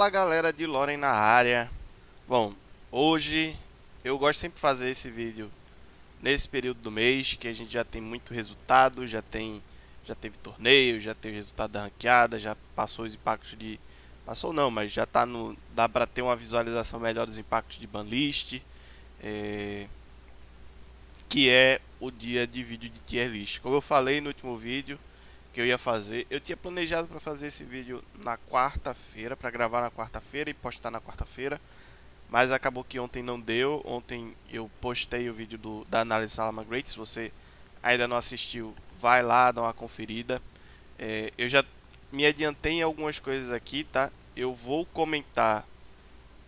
Fala galera de Loren na área. Bom, hoje eu gosto sempre de fazer esse vídeo nesse período do mês que a gente já tem muito resultado, já teve torneio, já teve resultado da ranqueada, já passou os impactos de passou não, mas já tá no dá para ter uma visualização melhor dos impactos de banlist, é, que é o dia de vídeo de tier list. Como eu falei no último vídeo que eu ia fazer, eu tinha planejado para fazer esse vídeo na quarta-feira, para gravar na quarta-feira e postar na quarta-feira, mas acabou que ontem não deu. Ontem eu postei o vídeo da análise Salama Great. Se você ainda não assistiu, vai lá, dá uma conferida. Eu já me adiantei em algumas coisas aqui, tá? Eu vou comentar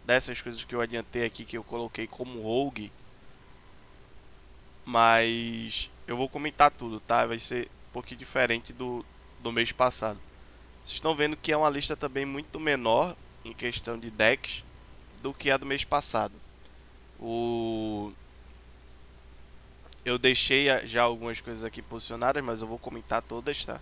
dessas coisas que eu adiantei aqui, que eu coloquei como rogue, mas eu vou comentar tudo, tá? Vai ser um pouquinho diferente do mês passado. Vocês estão vendo que é uma lista também muito menor em questão de decks do que a do mês passado. O... Eu deixei já algumas coisas aqui posicionadas, mas eu vou comentar todas, tá?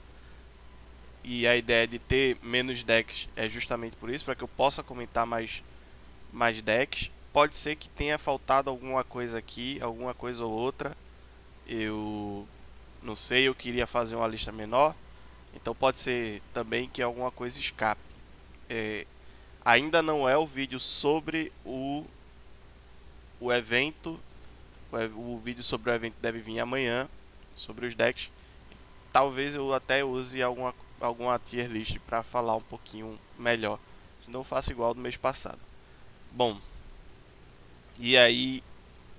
E a ideia de ter menos decks é justamente por isso, para que eu possa comentar mais decks. Pode ser que tenha faltado alguma coisa aqui, alguma coisa ou outra. Eu não sei, eu queria fazer uma lista menor, então pode ser também que alguma coisa escape. É, Ainda não é o vídeo sobre o evento. O vídeo sobre o evento deve vir amanhã, sobre os decks. Talvez eu até use alguma tier list para falar um pouquinho melhor. Senão eu faço igual do mês passado. Bom, e aí,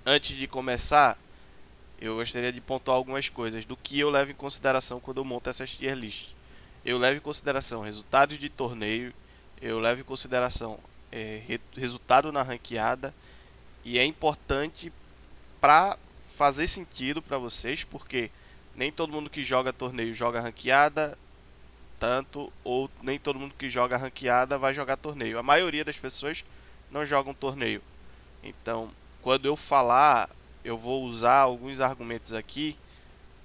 antes de começar, eu gostaria de pontuar algumas coisas do que eu levo em consideração quando eu monto essas tier lists. Eu levo em consideração resultados de torneio, eu levo em consideração resultado na ranqueada, e é importante para fazer sentido para vocês, porque nem todo mundo que joga torneio joga ranqueada tanto, ou nem todo mundo que joga ranqueada vai jogar torneio. A maioria das pessoas não jogam torneio. Então, quando eu falar, eu vou usar alguns argumentos aqui,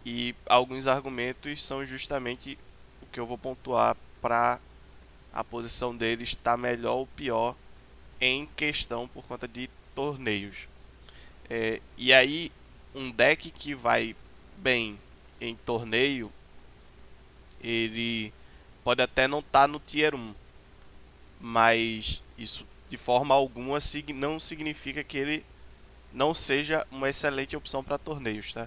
e alguns argumentos são justamente o que eu vou pontuar para a posição deles estar melhor ou pior em questão por conta de torneios. E aí, um deck que vai bem em torneio, ele pode até não estar no Tier 1, mas isso de forma alguma não significa que ele não seja uma excelente opção para torneios, tá?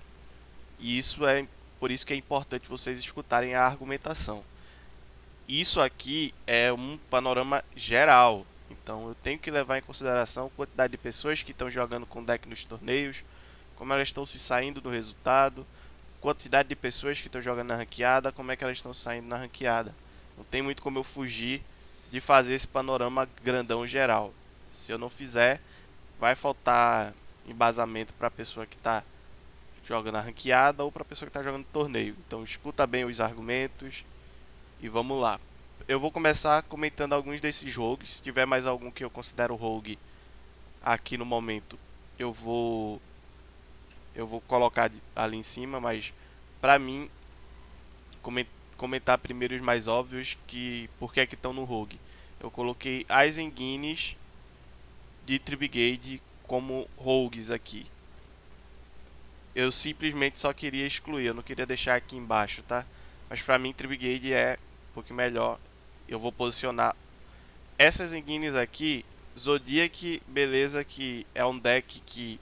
E isso é por isso que é importante vocês escutarem a argumentação. Isso aqui é um panorama geral, então eu tenho que levar em consideração a quantidade de pessoas que estão jogando com deck nos torneios, como elas estão se saindo do resultado, quantidade de pessoas que estão jogando na ranqueada, como é que elas estão saindo na ranqueada. Não tem muito como eu fugir de fazer esse panorama grandão geral. Se eu não fizer, vai faltar embasamento para a pessoa que está jogando na ranqueada ou para a pessoa que está jogando torneio. Então escuta bem os argumentos e vamos lá. Eu vou começar comentando alguns desses rogues. Se tiver mais algum que eu considero rogue aqui no momento, eu vou eu vou colocar ali em cima, mas pra mim comentar primeiro os mais óbvios, que por que é que estão no rogue. Eu coloquei Aizen Guinness de Tribigade como rogues aqui. Eu simplesmente só queria excluir, eu não queria deixar aqui embaixo, tá? Mas pra mim Tribigade é um pouquinho melhor. Eu vou posicionar essas Guinness aqui. Zodiac, beleza, que é um deck que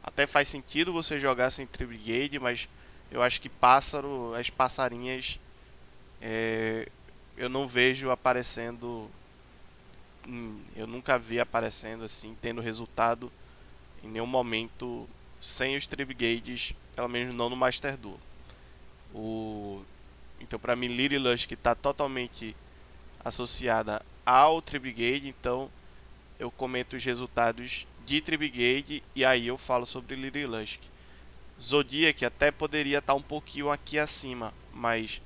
até faz sentido você jogar sem Tribigade, mas eu acho que as passarinhas, é, eu não vejo aparecendo. Eu nunca vi aparecendo assim, tendo resultado em nenhum momento sem os Tribigades, pelo menos não no Master Duel. Então, para mim, Lily Lush que está totalmente associada ao Tribigade, então eu comento os resultados de Tribigade e aí eu falo sobre Lily Lush. Zodiac até poderia estar um pouquinho aqui acima, mas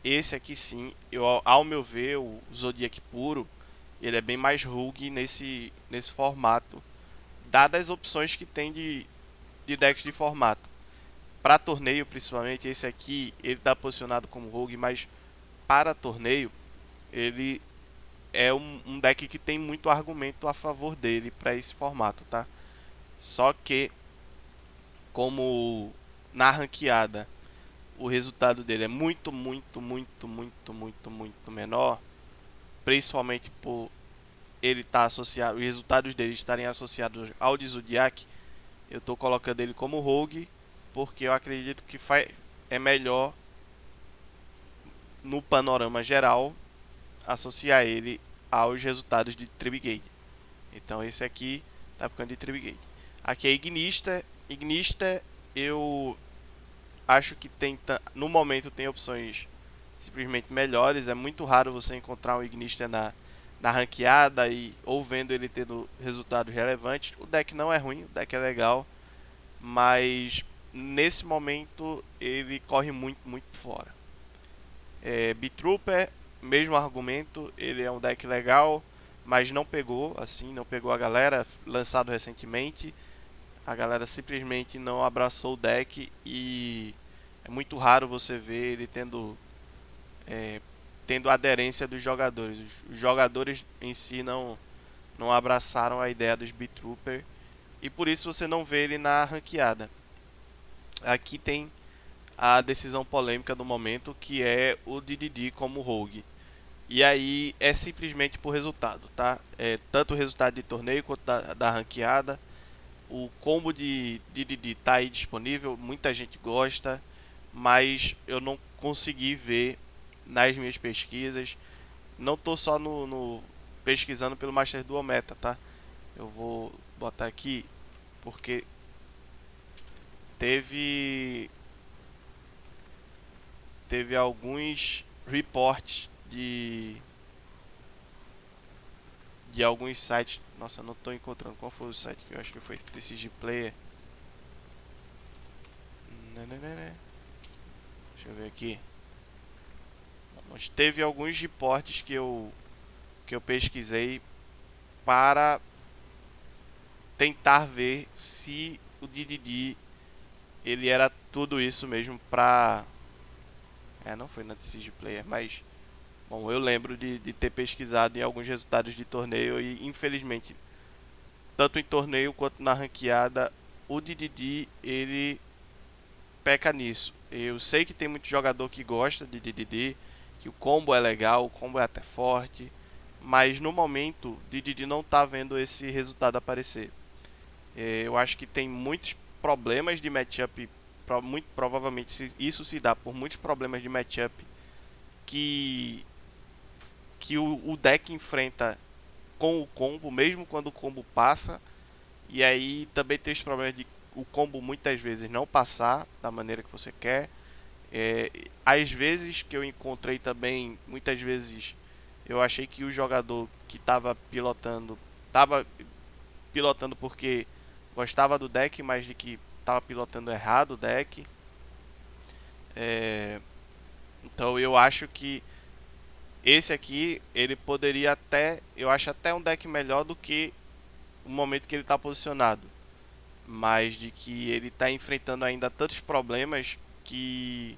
esse aqui sim, ao meu ver, o Zodiac puro, ele é bem mais rogue nesse formato, dadas as opções que tem de decks de formato. Para torneio, principalmente, esse aqui, ele está posicionado como rogue, mas para torneio, ele é um deck que tem muito argumento a favor dele para esse formato, tá? Só que, como na ranqueada o resultado dele é muito menor, principalmente por ele estar associado, os resultados dele estarem associados ao de Zodiac, eu estou colocando ele como Rogue, porque eu acredito que é melhor no panorama geral associar ele aos resultados de Tribigate. Então esse aqui tá ficando de Tribigate. Aqui é Ignista. Ignista eu acho que no momento tem opções simplesmente melhores. É muito raro você encontrar um Ignista na ranqueada ou vendo ele tendo resultados relevantes. O deck não é ruim, o deck é legal, mas nesse momento ele corre muito fora. B-Trooper, mesmo argumento, ele é um deck legal, mas não pegou a galera, lançado recentemente. A galera simplesmente não abraçou o deck e é muito raro você ver ele tendo aderência dos jogadores. Os jogadores em si não abraçaram a ideia dos B-Trooper e por isso você não vê ele na ranqueada. Aqui tem a decisão polêmica do momento, que é o DDD como Rogue. E aí é simplesmente por resultado, tá? Tanto o resultado de torneio quanto da ranqueada. O combo de DDD tá aí disponível, muita gente gosta, mas eu não consegui ver nas minhas pesquisas. Não tô só no pesquisando pelo Master Duel Meta, tá? Eu vou botar aqui porque teve alguns reports de alguns sites. Nossa, eu não estou encontrando qual foi o site, que eu acho que foi TCG Player. Deixa eu ver aqui. Mas teve alguns reportes que eu pesquisei para tentar ver se o DDD ele era tudo isso mesmo pra... não foi na TCG Player, mas bom, eu lembro de ter pesquisado em alguns resultados de torneio e infelizmente, tanto em torneio quanto na ranqueada, o DDD ele peca nisso. Eu sei que tem muito jogador que gosta de DDD, que o combo é legal, o combo é até forte, mas no momento o DDD não está vendo esse resultado aparecer. Eu acho que tem muitos problemas de matchup, muito provavelmente isso se dá por muitos problemas de matchup que o deck enfrenta com o combo, mesmo quando o combo passa. E aí também tem os problemas de o combo muitas vezes não passar da maneira que você quer. Às vezes que eu encontrei também, muitas vezes eu achei que o jogador que estava pilotando porque gostava do deck, mas de que estava pilotando errado o deck. Então eu acho que esse aqui, ele poderia até... Eu acho até um deck melhor do que o momento que ele está posicionado. Mas de que ele está enfrentando ainda tantos problemas que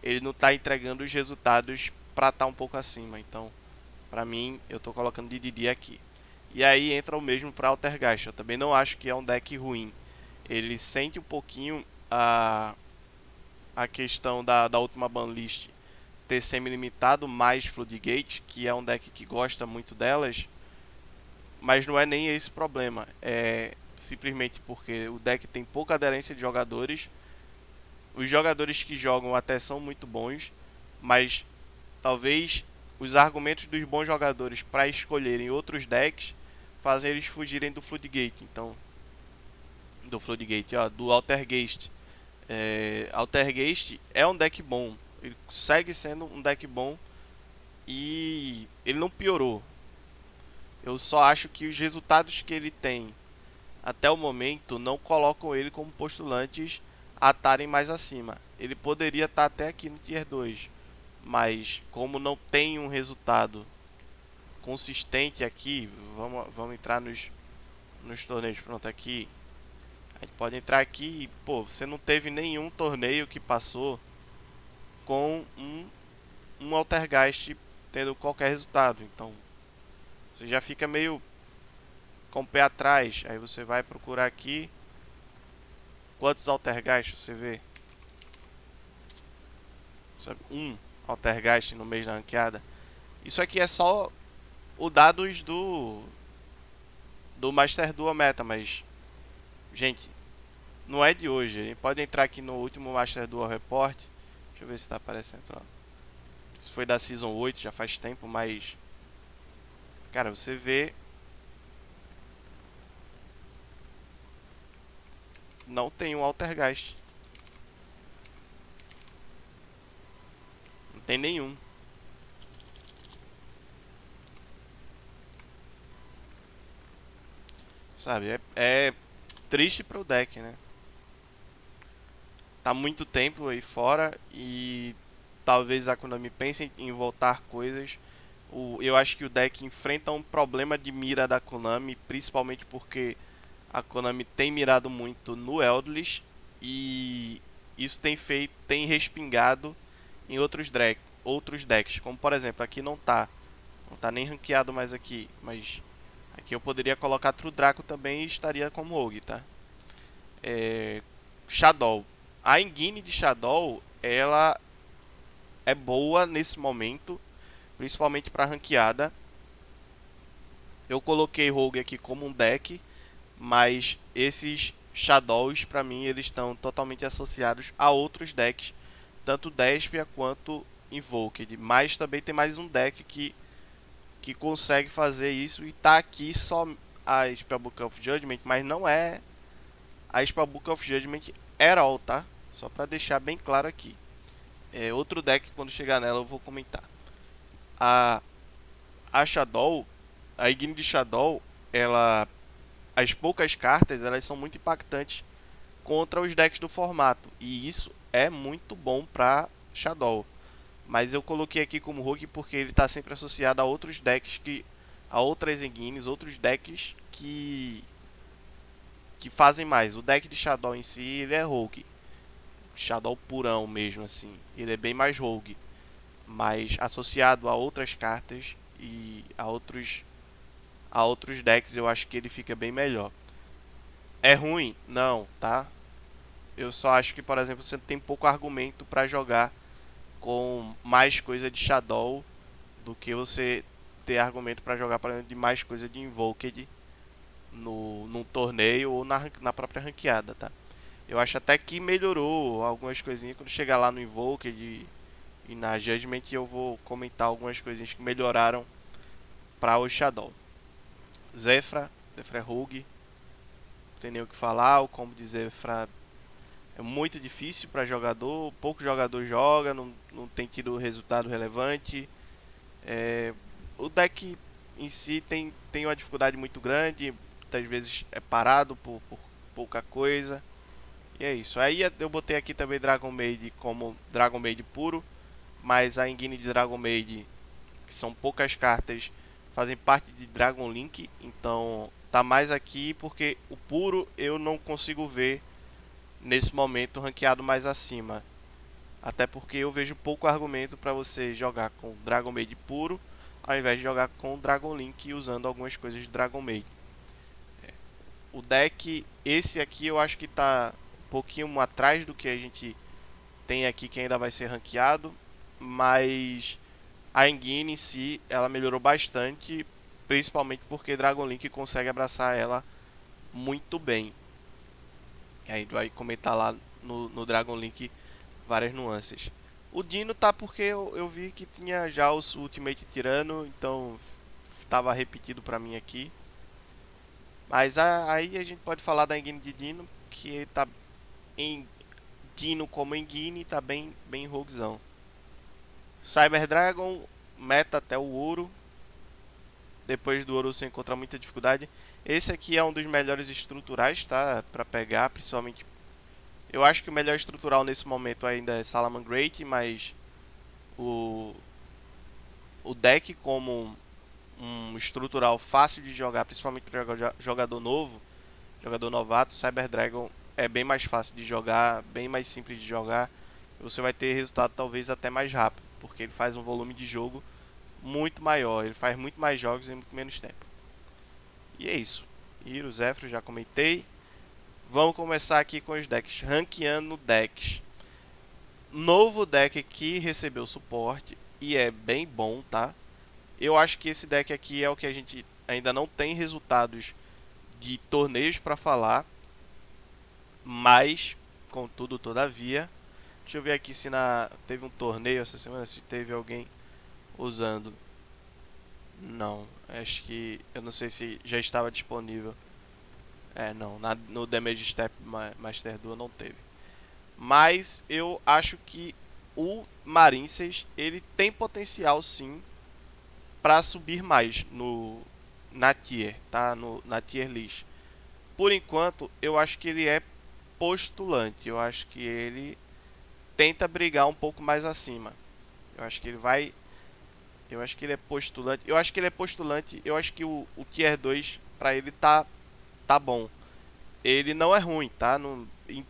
ele não está entregando os resultados para estar um pouco acima. Então, para mim, eu estou colocando DDD aqui. E aí entra o mesmo para Altergeist. Eu também não acho que é um deck ruim. Ele sente um pouquinho a questão da última banlist ter semi-limitado mais Floodgate, que é um deck que gosta muito delas, mas não é nem esse o problema. É simplesmente porque o deck tem pouca aderência de jogadores. Os jogadores que jogam até são muito bons, mas talvez os argumentos dos bons jogadores para escolherem outros decks fazem eles fugirem do Floodgate. Então, do Altergeist. Altergeist é um deck bom, ele segue sendo um deck bom e ele não piorou. Eu só acho que os resultados que ele tem até o momento não colocam ele como postulantes a estarem mais acima. Ele poderia estar até aqui no Tier 2, mas como não tem um resultado consistente aqui, vamos entrar nos torneios. Pronto, aqui a gente pode entrar aqui e, pô, você não teve nenhum torneio que passou com um Altergeist tendo qualquer resultado. Então, Você já fica meio com o pé atrás. Aí você vai procurar aqui quantos Altergeist você vê. Sabe? Um Altergeist no mês da ranqueada. Isso aqui é só o dados do Master Duel Meta, mas gente, não é de hoje. A gente pode entrar aqui no último Master Duel Report. Deixa eu ver se tá aparecendo. Isso foi da Season 8, já faz tempo, mas cara, você vê, não tem um Altergeist. Não tem nenhum. Sabe, é triste pro deck, né? Tá muito tempo aí fora e talvez a Konami pense em voltar coisas. Eu acho que o deck enfrenta um problema de mira da Konami, principalmente porque a Konami tem mirado muito no Eldritch e isso tem respingado em outros decks, como por exemplo, aqui não tá nem ranqueado mais aqui, mas aqui eu poderia colocar True Draco também e estaria como Rogue, tá? Shadow. A engine de Shadow, ela é boa nesse momento, principalmente para ranqueada. Eu coloquei Rogue aqui como um deck, mas esses Shadows, para mim, eles estão totalmente associados a outros decks, tanto Despia quanto Invoked. Mas também tem mais um deck que consegue fazer isso e tá aqui só a Spellbook of Judgment, mas não é a Spellbook of Judgment at all, tá? Só para deixar bem claro aqui. Outro deck, quando chegar nela, eu vou comentar. A, a Shadow, a Igni de Shadow, ela, as poucas cartas, elas são muito impactantes contra os decks do formato. E isso é muito bom para Shadow. Mas eu coloquei aqui como Rogue porque ele está sempre associado a outros decks a outras Ignis, outros decks que fazem mais. O deck de Shadow em si, ele é Rogue. Shadow purão mesmo assim. Ele é bem mais Rogue, mas associado a outras cartas e a outros decks, eu acho que ele fica bem melhor. É ruim? Não, tá? Eu só acho que, por exemplo, você tem pouco argumento para jogar com mais coisa de Shadow do que você ter argumento para jogar, por exemplo, de mais coisa de Invoked num torneio ou na própria ranqueada, tá? Eu acho até que melhorou algumas coisinhas quando chegar lá no Invoked e na Judgment eu vou comentar algumas coisinhas que melhoraram para o Shadow. Zefra é Rogue, não tem nem o que falar, o combo de Zefra é muito difícil para jogador, pouco jogador joga, não tem tido resultado relevante. O deck em si tem uma dificuldade muito grande, muitas vezes é parado por pouca coisa. E é isso. Aí eu botei aqui também Dragon Maid como Dragon Maid puro, mas a engine de Dragon Maid, que são poucas cartas, fazem parte de Dragon Link, então tá mais aqui porque o puro eu não consigo ver nesse momento ranqueado mais acima. Até porque eu vejo pouco argumento para você jogar com Dragon Maid puro, ao invés de jogar com Dragon Link usando algumas coisas de Dragon Maid. O deck, esse aqui eu acho que tá um pouquinho atrás do que a gente tem aqui, que ainda vai ser ranqueado, mas a engine em si, ela melhorou bastante, principalmente porque Dragon Link consegue abraçar ela muito bem. A gente vai comentar lá no Dragon Link várias nuances. O Dino tá porque eu vi que tinha já o Ultimate Tirano, então estava repetido pra mim aqui. Mas aí a gente pode falar da engine de Dino, que ele tá em Dino como engine, tá bem roguezão. Cyber Dragon, meta até o ouro. Depois do ouro você encontra muita dificuldade. Esse aqui é um dos melhores estruturais, tá? Pra pegar, principalmente. Eu acho que o melhor estrutural nesse momento ainda é Salamangreat, mas o, o deck como um estrutural fácil de jogar, principalmente para jogador novo, jogador novato, Cyber Dragon é bem mais fácil de jogar, bem mais simples de jogar. Você vai ter resultado talvez até mais rápido, porque ele faz um volume de jogo muito maior. Ele faz muito mais jogos em muito menos tempo. E é isso. Hiro, Zephyr, já comentei. Vamos começar aqui com os decks. Ranqueando decks. Novo deck que recebeu suporte e é bem bom, tá? Eu acho que esse deck aqui é o que a gente ainda não tem resultados de torneios para falar, mas contudo, todavia, deixa eu ver aqui se teve um torneio essa semana, se teve alguém usando. Não, acho que eu não sei se já estava disponível. Não, no Damage Step Master Duel não teve. Mas eu acho que o Marincess ele tem potencial sim para subir mais na tier, tá? Na tier list. Por enquanto, eu acho que ele é postulante. Eu acho que ele tenta brigar um pouco mais acima. Eu acho que ele vai. Eu acho que ele é postulante. Eu acho que ele é postulante. Eu acho que o Tier 2 pra ele tá bom. Ele não é ruim, tá? Em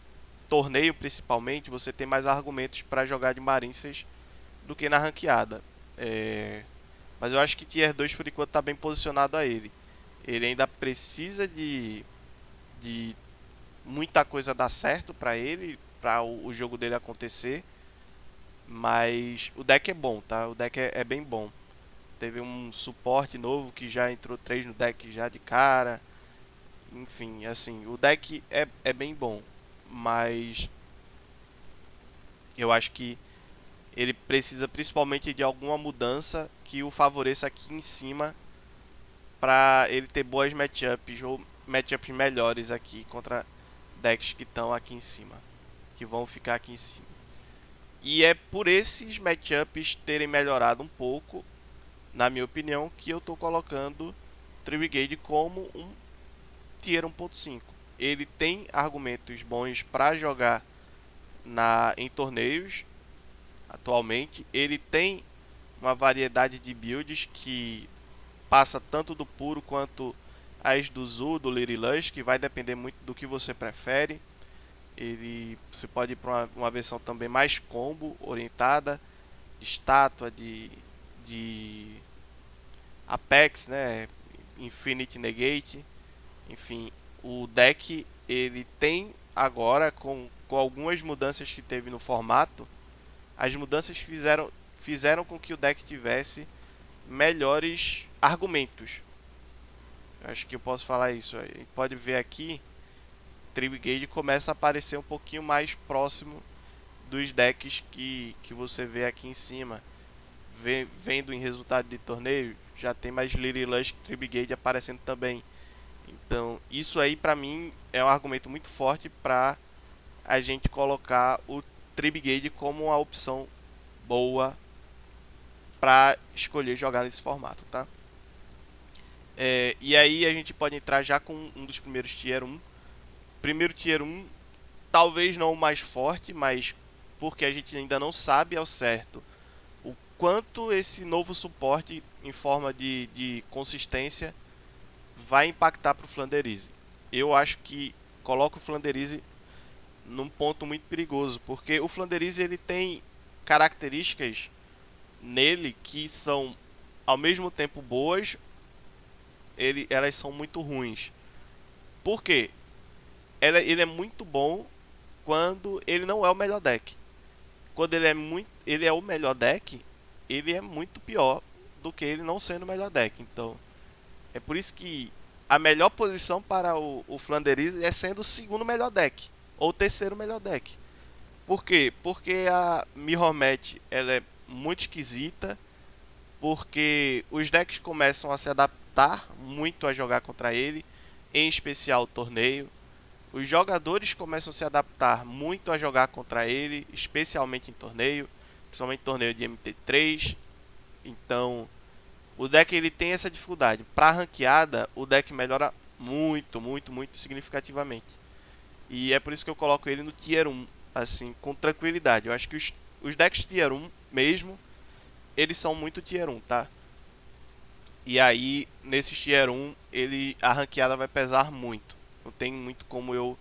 torneio principalmente, você tem mais argumentos para jogar de Marincess do que na ranqueada. Mas eu acho que Tier 2 por enquanto tá bem posicionado a ele. Ele ainda precisa de muita coisa dar certo para ele, para o jogo dele acontecer. Mas o deck é bom, tá? O deck é bem bom. Teve um suporte novo que já entrou 3 no deck já de cara. Enfim, assim, o deck é bem bom. Mas eu acho que ele precisa principalmente de alguma mudança que o favoreça aqui em cima para ele ter boas matchups ou matchups melhores aqui contra decks que estão aqui em cima, que vão ficar aqui em cima. E é por esses matchups terem melhorado um pouco, na minha opinião, que eu estou colocando Tribigade como um Tier 1.5. Ele tem argumentos bons para jogar em torneios atualmente. Ele tem uma variedade de builds que passa tanto do puro quanto as do Zu, do Lily Lush, que vai depender muito do que você prefere. Você pode ir para uma versão também mais combo orientada, de estátua, de Apex, né? Infinite Negate. Enfim, o deck ele tem agora com algumas mudanças que teve no formato, as mudanças fizeram com que o deck tivesse melhores argumentos. Eu acho que eu posso falar isso. A gente pode ver aqui, Tribigade começa a aparecer um pouquinho mais próximo dos decks que você vê aqui em cima. Vendo em resultado de torneio, já tem mais Lily Lush que Tribigade aparecendo também. Então, isso aí pra mim é um argumento muito forte para a gente colocar o Tribigade como uma opção boa para escolher jogar nesse formato, tá? E aí a gente pode entrar já com um dos primeiros Tier 1. Primeiro Tier 1, talvez não o mais forte, mas porque a gente ainda não sabe ao certo o quanto esse novo suporte em forma de consistência vai impactar para o Flanderize. Eu acho que coloca o Flanderize num ponto muito perigoso, porque o Flanderize ele tem características nele que são ao mesmo tempo boas, elas são muito ruins. Por quê? Ele é muito bom quando ele não é o melhor deck. Quando ele é o melhor deck, ele é muito pior do que ele não sendo o melhor deck. Então, é por isso que a melhor posição para o Flanderize é sendo o segundo melhor deck ou o terceiro melhor deck. Por quê? Porque a Mirror Match ela é muito esquisita, porque os decks começam a se adaptar muito a jogar contra ele, em especial o torneio. Os jogadores começam a se adaptar muito a jogar contra ele, especialmente em torneio, principalmente torneio de MT3. Então, o deck ele tem essa dificuldade. Para ranqueada, o deck melhora muito, muito, muito significativamente. E é por isso que eu coloco ele no Tier 1, assim, com tranquilidade. Eu acho que os decks Tier 1 mesmo, eles são muito Tier 1, tá? E aí, nesse Tier 1, a ranqueada vai pesar muito. Não tem muito como eu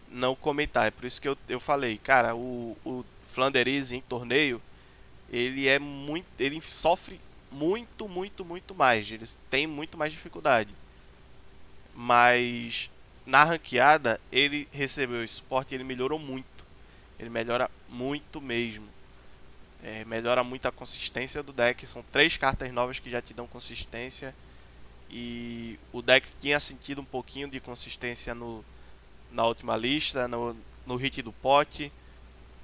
não comentar. É por isso que eu falei, cara, o Flanderize em torneio, ele sofre muito, muito, muito mais. Eles têm muito mais dificuldade. Mas na ranqueada ele recebeu esse suporte e ele melhorou muito. Ele melhora muito mesmo. Melhora muito a consistência do deck. São 3 cartas novas que já te dão consistência. E o deck tinha sentido um pouquinho de consistência na última lista, no hit do pote,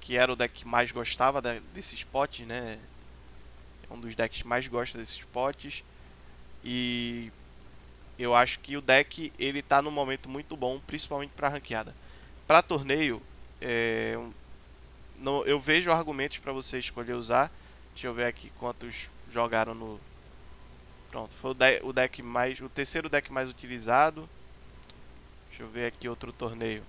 que era o deck que mais gostava desses potes, né? É um dos decks que mais gosta desses potes. E eu acho que o deck ele tá num momento muito bom, principalmente para ranqueada. Para torneio, eu vejo argumentos para você escolher usar. Deixa eu ver aqui quantos jogaram no. Pronto, foi o deck mais, o terceiro deck mais utilizado. Deixa eu ver aqui outro torneio.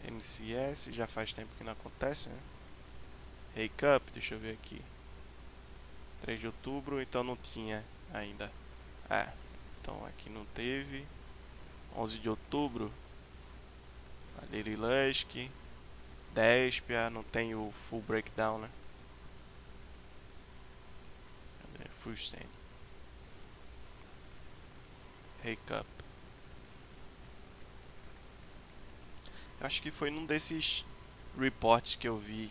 MCS, já faz tempo que não acontece, né? Rei Cup, deixa eu ver aqui. 3 de outubro, então não tinha ainda. Então aqui não teve. 11 de outubro, a Lily Lusk, Despia, não tem o full breakdown, né? Full stand. Rei Cup. Eu acho que foi num desses reports que eu vi.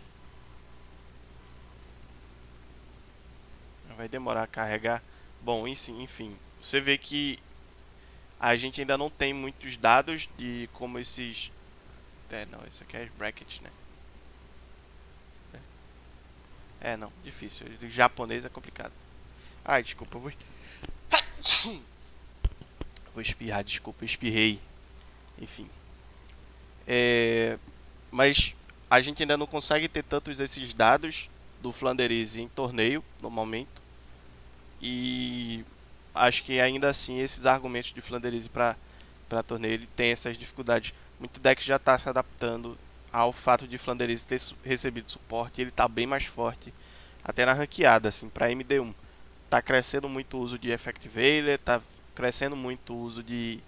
Vai demorar a carregar. Bom, enfim, você vê que a gente ainda não tem muitos dados de como esses. Não, esse aqui é bracket, né? Não, difícil. O japonês é complicado. Ai, desculpa, vou espirrar, desculpa, espirrei. Enfim. Mas a gente ainda não consegue ter tantos esses dados do Flanderize em torneio, no momento. E acho que ainda assim esses argumentos de Flanderize para torneio ele tem essas dificuldades. Muito deck já está se adaptando ao fato de Flanderize ter recebido suporte. Ele está bem mais forte, até na ranqueada, assim, para MD1. Tá crescendo muito o uso de Effect Veiler, tá crescendo muito o uso de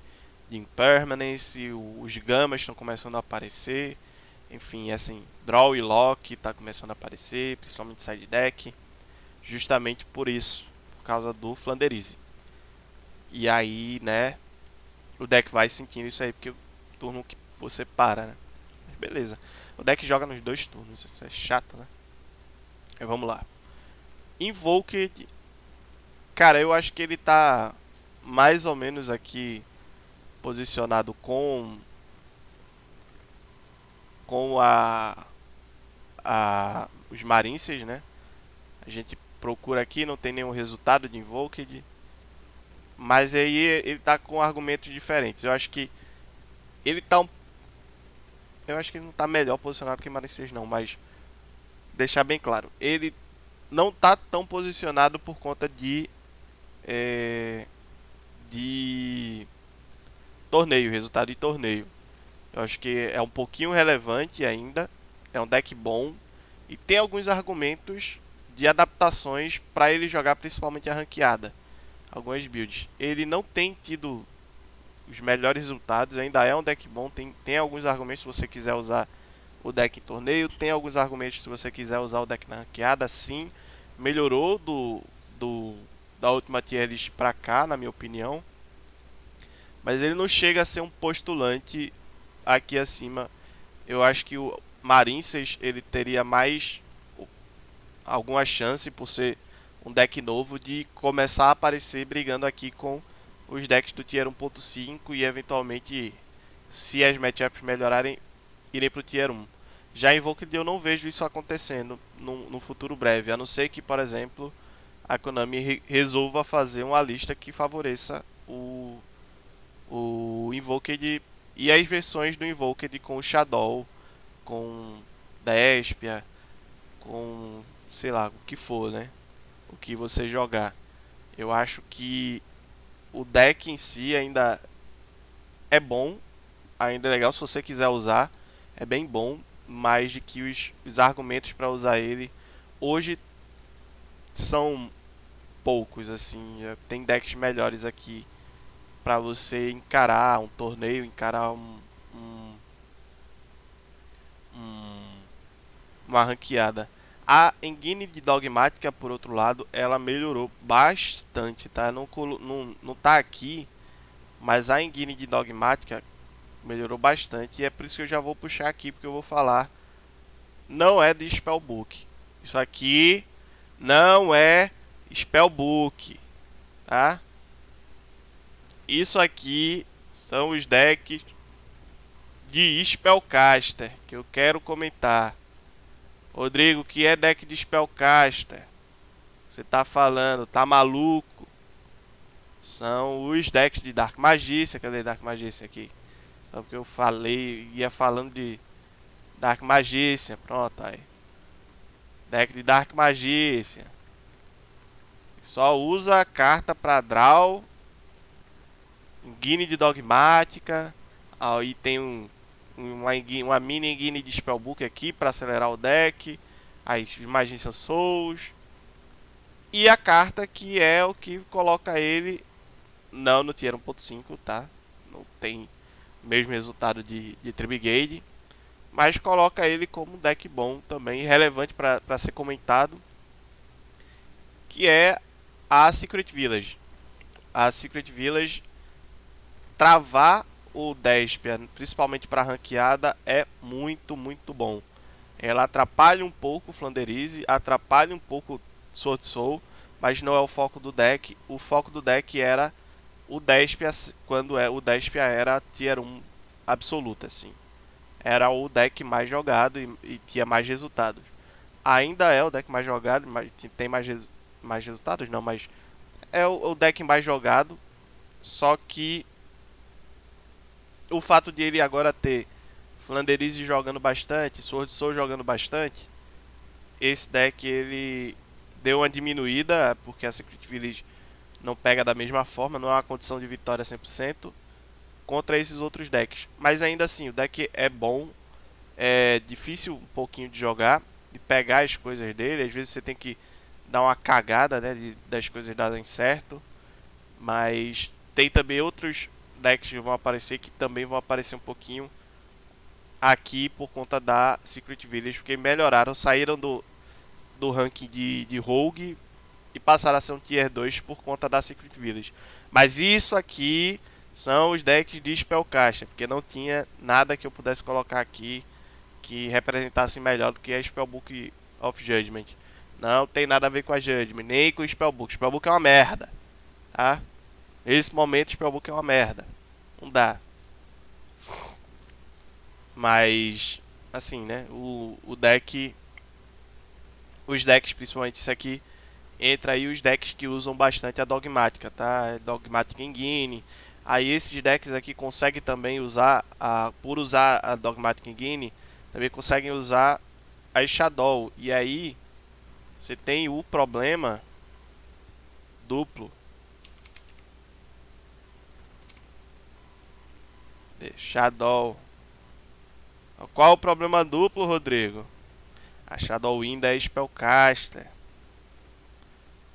Impermanence, os gamas estão começando a aparecer. Enfim, assim, Draw e Lock tá começando a aparecer, principalmente side deck, justamente por isso, por causa do Flanderize. E aí, né, o deck vai sentindo isso aí, porque o turno que você para, né? Mas beleza. O deck joga nos 2 turnos, isso é chato, né? Mas vamos lá. Invoked, cara, eu acho que ele tá mais ou menos aqui posicionado com os Marincers, né? A gente procura aqui, não tem nenhum resultado de Invoked, mas aí ele tá com argumentos diferentes. Eu acho que ele tá eu acho que ele não tá melhor posicionado que Marincers não, mas deixar bem claro, ele não tá tão posicionado por conta de torneio, resultado de torneio. Eu acho que é um pouquinho relevante ainda, é um deck bom e tem alguns argumentos de adaptações para ele jogar principalmente a ranqueada. Algumas builds. Ele não tem tido os melhores resultados, ainda é um deck bom, tem alguns argumentos se você quiser usar o deck em torneio, tem alguns argumentos se você quiser usar o deck na ranqueada, sim, melhorou da última tier list pra cá, na minha opinião, mas ele não chega a ser um postulante aqui acima. Eu acho que o Marincers ele teria mais alguma chance por ser um deck novo de começar a aparecer brigando aqui com os decks do Tier 1.5 e eventualmente, se as matchups melhorarem, irem pro Tier 1. Já em Invoked eu não vejo isso acontecendo no futuro breve, a não ser que, por exemplo, a Konami resolva fazer uma lista que favoreça o Invoked e as versões do Invoked com Shadow, com Despia, com sei lá, o que for, né? O que você jogar. Eu acho que o deck em si ainda é bom, ainda é legal se você quiser usar, é bem bom, mas de que os argumentos para usar ele hoje são poucos, assim. Tem decks melhores aqui para você encarar um torneio, encarar um- uma ranqueada. A engine de Dogmática, por outro lado, ela melhorou bastante, tá? Não tá aqui, mas a engine de Dogmática melhorou bastante. E é por isso que eu já vou puxar aqui, porque eu vou falar. Não é de Spellbook. Isso aqui não é Spellbook, tá? Isso aqui são os decks de Spellcaster que eu quero comentar. Rodrigo, que é deck de Spellcaster? Você tá falando, tá maluco? São os decks de Dark Magician. Cadê Dark Magician aqui? Só porque eu falei, ia falando de Dark Magician. Pronto, aí. Deck de Dark Magician. Só usa a carta pra draw. Guine de Dogmática. Aí tem uma mini Guine de Spellbook aqui para acelerar o deck. Aí Magician Souls. E a carta que é o que coloca ele não no Tier 1.5, tá? Não tem o mesmo resultado de Tribigate, mas coloca ele como um deck bom também, relevante para ser comentado, que é a Secret Village. A Secret Village travar o Despia, principalmente para ranqueada, é muito, muito bom. Ela atrapalha um pouco o Flanderize, atrapalha um pouco Sword Soul, mas não é o foco do deck. O foco do deck era o Despia, quando o Despia era Tier 1 absoluta, assim. Era o deck mais jogado e tinha mais resultados. Ainda é o deck mais jogado, mas tem mais resultados? Não, mas é o deck mais jogado. Só que o fato de ele agora ter Flanderize jogando bastante, Sword Soul jogando bastante, esse deck ele deu uma diminuída, porque a Secret Village não pega da mesma forma, não é uma condição de vitória 100% contra esses outros decks. Mas ainda assim, o deck é bom, é difícil um pouquinho de jogar, de pegar as coisas dele. Às vezes você tem que dar uma cagada, né, das coisas darem certo. Mas tem também outros decks que vão aparecer, que também vão aparecer um pouquinho aqui por conta da Secret Village, porque melhoraram, saíram do ranking de Rogue e passaram a ser um Tier 2 por conta da Secret Village. Mas isso aqui são os decks de Spellcaster, porque não tinha nada que eu pudesse colocar aqui que representasse melhor do que a Spellbook of Judgment. Não tem nada a ver com a Judgment, nem com o Spellbook. Spellbook é uma merda, tá? Nesse momento, Spellbook é uma merda. Não dá. Mas, assim, né? O deck... Os decks, principalmente esse aqui, entra aí os decks que usam bastante a Dogmática, tá? Dogmática Engine. Aí esses decks aqui conseguem também usar, por usar a Dogmática Engine, também conseguem usar a Shadow. E aí você tem o problema duplo. De Shadow. Qual o problema duplo, Rodrigo? A Shadow Wind é Spellcaster.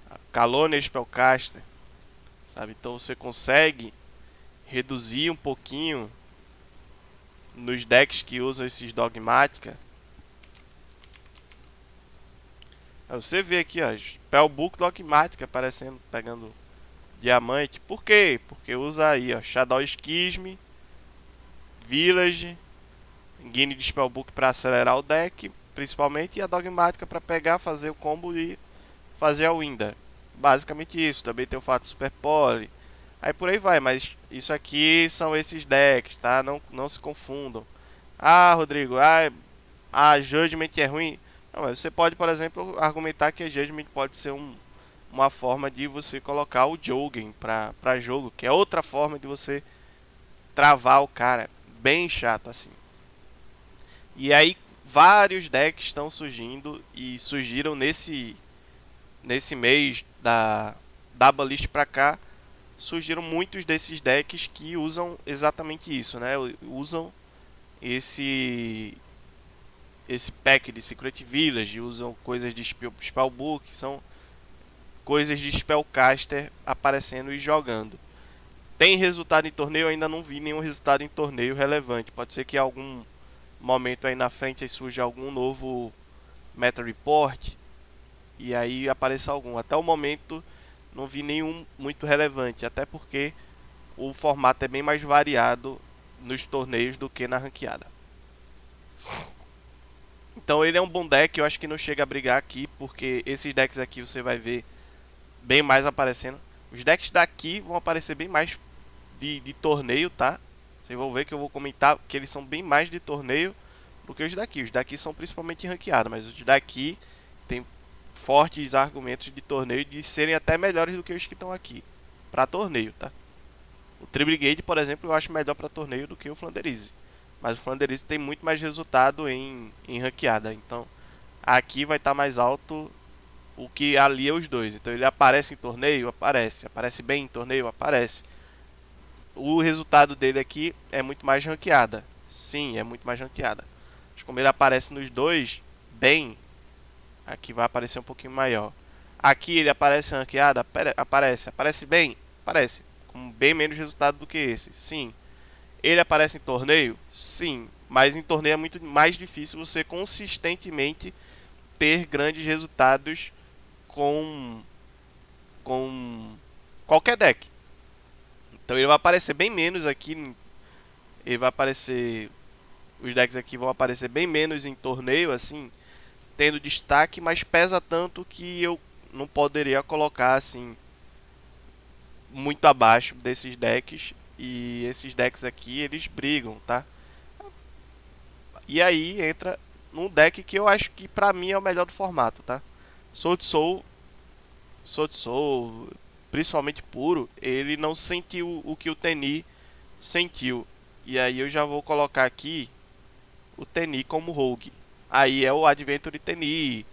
A Calonia é Spellcaster. Sabe? Então você consegue reduzir um pouquinho nos decks que usam esses Dogmática. Você vê aqui, ó, Spellbook Dogmática aparecendo, pegando diamante. Por quê? Porque usa aí, ó, Shadow Schism, Village, Guine de Spellbook para acelerar o deck, principalmente, e a Dogmática para pegar, fazer o combo e fazer a Winda. Basicamente isso. Também tem o fato Super Poly. Aí por aí vai, mas isso aqui são esses decks, tá? Não se confundam. Ah, Rodrigo, a Judgment é ruim. Não, mas você pode, por exemplo, argumentar que a Judgment pode ser uma forma de você colocar o Jogen para jogo, que é outra forma de você travar o cara. Bem chato assim. E aí vários decks estão surgindo e surgiram nesse mês da Ballista pra cá. Surgiram muitos desses decks que usam exatamente isso, né? Usam esse pack de Secret Village, usam coisas de Spellbook, são coisas de Spellcaster aparecendo e jogando. Tem resultado em torneio? Eu ainda não vi nenhum resultado em torneio relevante. Pode ser que em algum momento aí na frente surja algum novo Meta Report e aí apareça algum. Até o momento não vi nenhum muito relevante, até porque o formato é bem mais variado nos torneios do que na ranqueada. Então ele é um bom deck, eu acho que não chega a brigar aqui, porque esses decks aqui você vai ver bem mais aparecendo. Os decks daqui vão aparecer bem mais de torneio, tá? Vocês vão ver que eu vou comentar que eles são bem mais de torneio do que os daqui. Os daqui são principalmente ranqueados, mas os daqui tem fortes argumentos de torneio de serem até melhores do que os que estão aqui para torneio, tá? O Tribrigade, por exemplo, eu acho melhor para torneio do que o Flanderize. Mas o Flanderize tem muito mais resultado em ranqueada. Então aqui vai estar mais alto o que alia os dois. Então ele aparece em torneio? Aparece. Aparece bem em torneio? Aparece. O resultado dele aqui é muito mais ranqueada. Sim, é muito mais ranqueada. Mas como ele aparece nos dois bem, aqui vai aparecer um pouquinho maior. Aqui ele aparece ranqueada? Aparece. Aparece bem? Aparece. Com bem menos resultado do que esse. Sim. Ele aparece em torneio? Sim. Mas em torneio é muito mais difícil você consistentemente ter grandes resultados com qualquer deck. Então ele vai aparecer bem menos aqui. Ele vai aparecer. Os decks aqui vão aparecer bem menos em torneio, assim, tendo destaque, mas pesa tanto que eu não poderia colocar assim muito abaixo desses decks. E esses decks aqui eles brigam, tá? E aí entra num deck que eu acho que pra mim é o melhor do formato, tá? Sword Soul, Sword Soul, principalmente puro, ele não sentiu o que o Tenni sentiu. E aí eu já vou colocar aqui o Tenni como Rogue. Aí é o Adventure Tenni,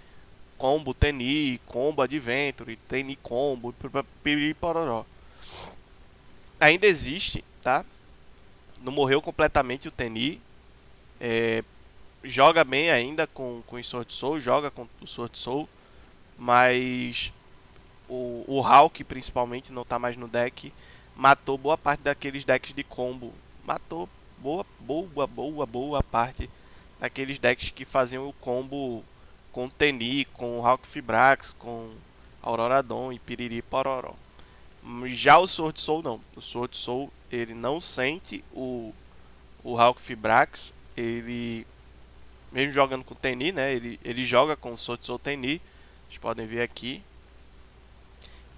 Combo Tenni, Combo Adventure, Tenni Combo, piripororó. Ainda existe, tá? Não morreu completamente o Tenni. É, joga bem ainda com o Sword Soul, joga com o Sword Soul, mas o Hulk principalmente não tá mais no deck. Matou boa parte daqueles decks de combo. Matou boa parte daqueles decks que faziam o combo com Tenni, com Hulk Fibrax, com Aurora Dawn e Piriri Pororó. Já o Sword Soul não. O Sword Soul ele não sente o Hulk Fibrax. Ele, mesmo jogando com Tenni, né? Ele joga com o Sword Soul Tenni. Vocês podem ver aqui.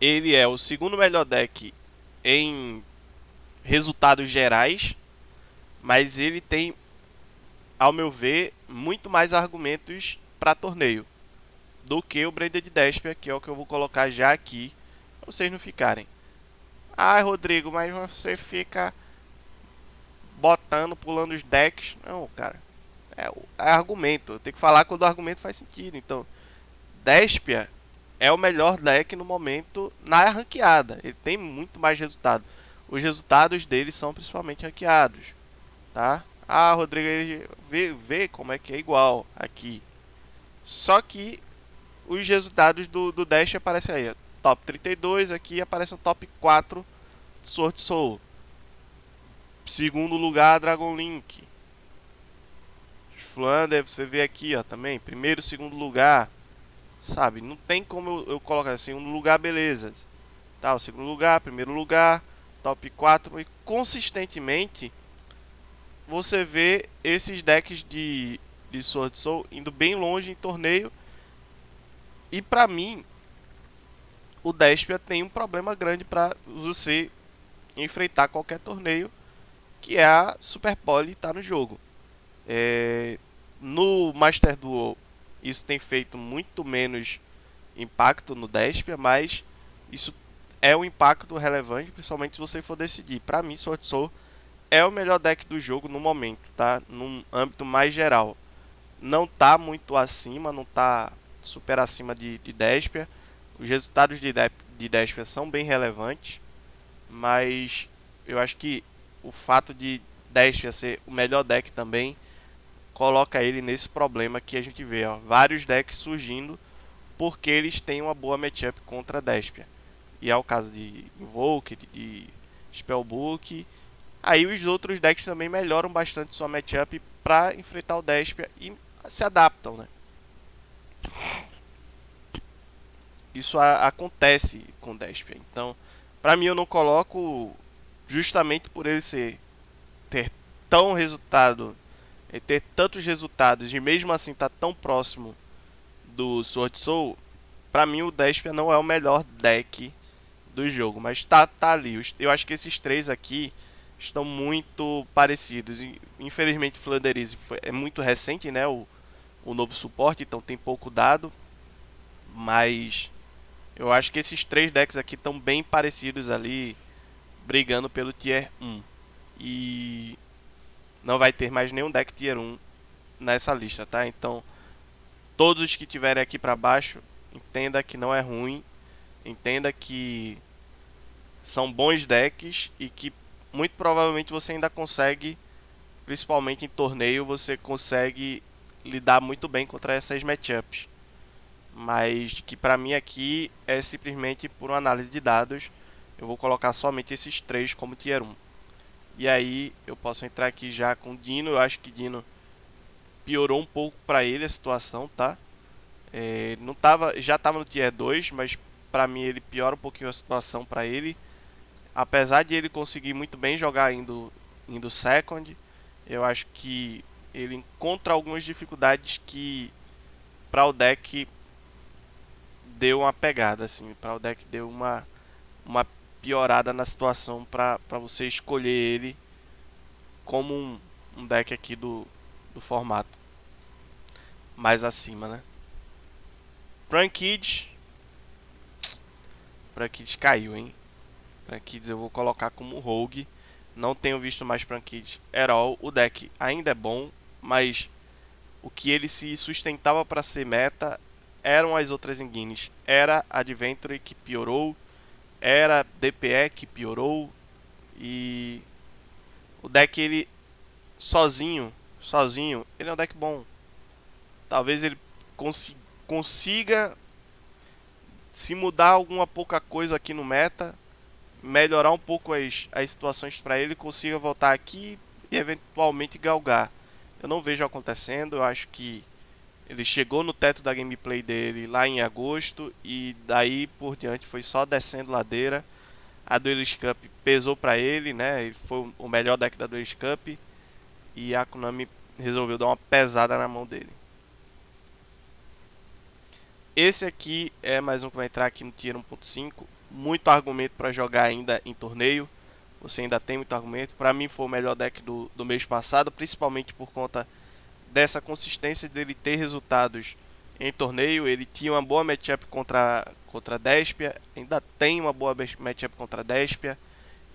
Ele é o segundo melhor deck em resultados gerais, mas ele tem, ao meu ver, muito mais argumentos para torneio do que o Branded Despia, que é o que eu vou colocar já aqui, para vocês não ficarem. Ah, Rodrigo, mas você fica botando, pulando os decks. Não, cara. É argumento. Eu tenho que falar quando o argumento faz sentido. Então, Despia é o melhor deck no momento na ranqueada. Ele tem muito mais resultado. Os resultados dele são principalmente ranqueados, tá? Ah, Rodrigo, vê como é que é igual aqui. Só que os resultados do Dash aparecem aí. Top 32, aqui aparece o top 4 Sword Soul. Segundo lugar, Dragon Link. Flander, você vê aqui, ó, também. Primeiro, segundo lugar. Sabe, não tem como eu colocar assim, um lugar, beleza. Tá, o segundo lugar, primeiro lugar, top 4 e consistentemente você vê esses decks de Sword Soul indo bem longe em torneio. E pra mim, o Despia tem um problema grande pra você enfrentar qualquer torneio, que é a Super Poly tá no jogo. No Master Duel isso tem feito muito menos impacto no Despia, mas isso é um impacto relevante, principalmente se você for decidir. Pra mim, Sword Soul é o melhor deck do jogo no momento, tá? Num âmbito mais geral. Não tá muito acima, não tá super acima de Despia. Os resultados de Despia são bem relevantes, mas eu acho que o fato de Despia ser o melhor deck também coloca ele nesse problema que a gente vê, ó, vários decks surgindo porque eles têm uma boa matchup contra Despia. E é o caso de Invoke, de Spellbook. Aí os outros decks também melhoram bastante sua matchup para enfrentar o Despia e se adaptam, né? Isso acontece com o Despia. Então, para mim eu não coloco justamente por ele ter tão resultado, ter tantos resultados e mesmo assim tá tão próximo do Sword Soul. Pra mim o Despia não é o melhor deck do jogo, mas tá ali. Eu acho que esses três aqui estão muito parecidos. Infelizmente Flanderize é muito recente, né, o novo suporte, então tem pouco dado, mas eu acho que esses três decks aqui estão bem parecidos ali, brigando pelo Tier 1. E não vai ter mais nenhum deck Tier 1 nessa lista, tá? Então, todos os que tiverem aqui para baixo, entenda que não é ruim, entenda que são bons decks e que muito provavelmente você ainda consegue, principalmente em torneio, você consegue lidar muito bem contra essas matchups. Mas que pra mim aqui é simplesmente por uma análise de dados, eu vou colocar somente esses três como Tier 1. E aí eu posso entrar aqui já com Dino. Eu acho que Dino piorou um pouco pra ele a situação, tá? Não tava, já tava no Tier 2, mas pra mim ele piora um pouquinho a situação pra ele. Apesar de ele conseguir muito bem jogar indo second, eu acho que ele encontra algumas dificuldades que para o deck deu uma pegada, assim, para o deck deu uma piorada na situação para você escolher ele como um deck aqui do formato mais acima, né? Prankids caiu, hein? Prankids eu vou colocar como Rogue. Não tenho visto mais Prankids at all. O deck ainda é bom, mas o que ele se sustentava para ser meta eram as outras engines. Era Adventure que piorou, era DPE que piorou, e o deck ele sozinho, ele é um deck bom. Talvez ele consiga se mudar alguma pouca coisa aqui no meta, melhorar um pouco as situações para ele, consiga voltar aqui e eventualmente galgar. Eu não vejo acontecendo, eu acho que ele chegou no teto da gameplay dele lá em agosto e daí por diante foi só descendo ladeira. A Duelist Cup pesou para ele, né? Ele foi o melhor deck da Duelist Cup e a Konami resolveu dar uma pesada na mão dele. Esse aqui é mais um que vai entrar aqui no Tier 1.5. Muito argumento para jogar ainda em torneio. Você ainda tem muito argumento. Para mim foi o melhor deck do mês passado, principalmente por conta dessa consistência dele ter resultados em torneio. Ele tinha uma boa matchup contra Despia, ainda tem uma boa matchup contra Despia.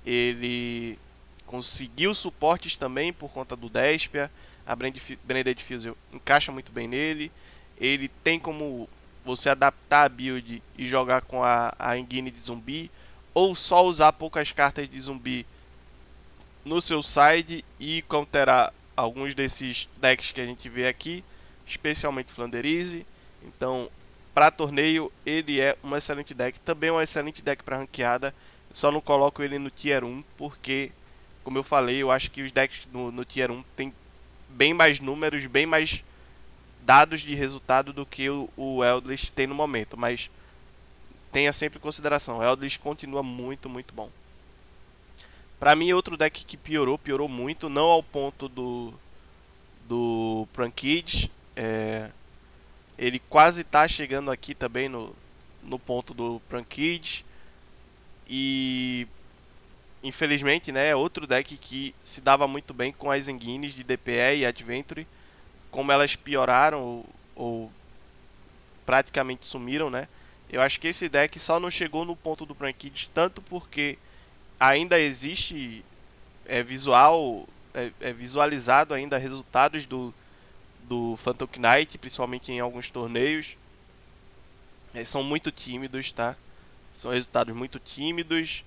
Ele conseguiu suportes também por conta do Despia. A Branded Fusel encaixa muito bem nele. Ele tem como você adaptar a build e jogar com a engine de zumbi, ou só usar poucas cartas de zumbi no seu side e counterar alguns desses decks que a gente vê aqui, especialmente Flanderize. Então, para torneio, ele é um excelente deck. Também é um excelente deck para ranqueada. Só não coloco ele no Tier 1 porque, como eu falei, eu acho que os decks no Tier 1 tem bem mais números, bem mais dados de resultado do que o Eldritch tem no momento. Mas tenha sempre em consideração, o Eldritch continua muito, muito bom. Pra mim, outro deck que piorou muito, não ao ponto do Prankids. Ele quase tá chegando aqui também no ponto do Prankids. E infelizmente, né, é outro deck que se dava muito bem com as engines de DPE e Adventure. Como elas pioraram ou praticamente sumiram, né? Eu acho que esse deck só não chegou no ponto do Prankids tanto porque ainda existe visualizado ainda resultados do Phantom Knight, principalmente em alguns torneios. São muito tímidos, tá? São resultados muito tímidos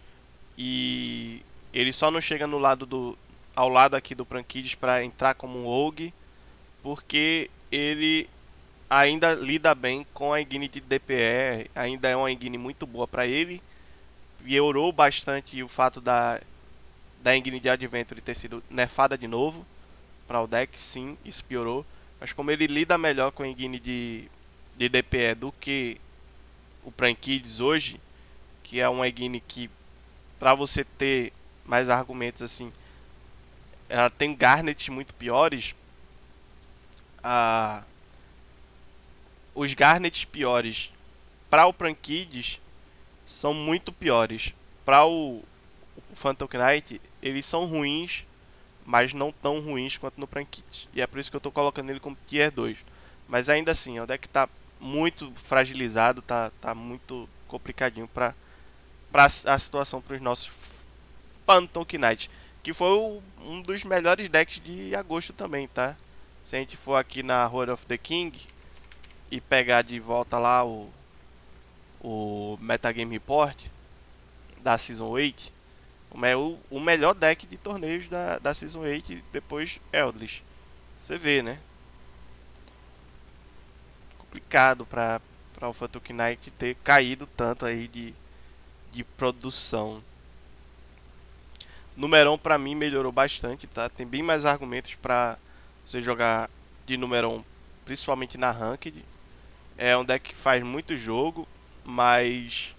e ele só não chega no lado ao lado aqui do Prankids para entrar como um Rogue, porque ele ainda lida bem com a engine de DPE, ainda é uma engine muito boa para ele. Piorou bastante o fato da Engine de Adventure ter sido nerfada de novo para o deck, sim, isso piorou. Mas como ele lida melhor com a engine de DPE do que o Prankids hoje, que é uma engine que, para você ter mais argumentos assim, ela tem Garnets muito piores. A, os Garnets piores para o Prankids são muito piores. Para o Phantom Knight, eles são ruins, mas não tão ruins quanto no Prankids. E é por isso que eu estou colocando ele como Tier 2. Mas ainda assim, o deck está muito fragilizado, tá muito complicadinho para a situação para os nossos Phantom Knight, que foi um dos melhores decks de agosto também, tá? Se a gente for aqui na Road of the King e pegar de volta lá o Metagame Report da Season 8, o melhor deck de torneios da Season 8 depois Eldritch. Você vê, né? Complicado para o Phantom Knight ter caído tanto aí de produção. Numeron pra mim melhorou bastante, tá? Tem bem mais argumentos para você jogar de Numeron, principalmente na Ranked. É um deck que faz muito jogo, mas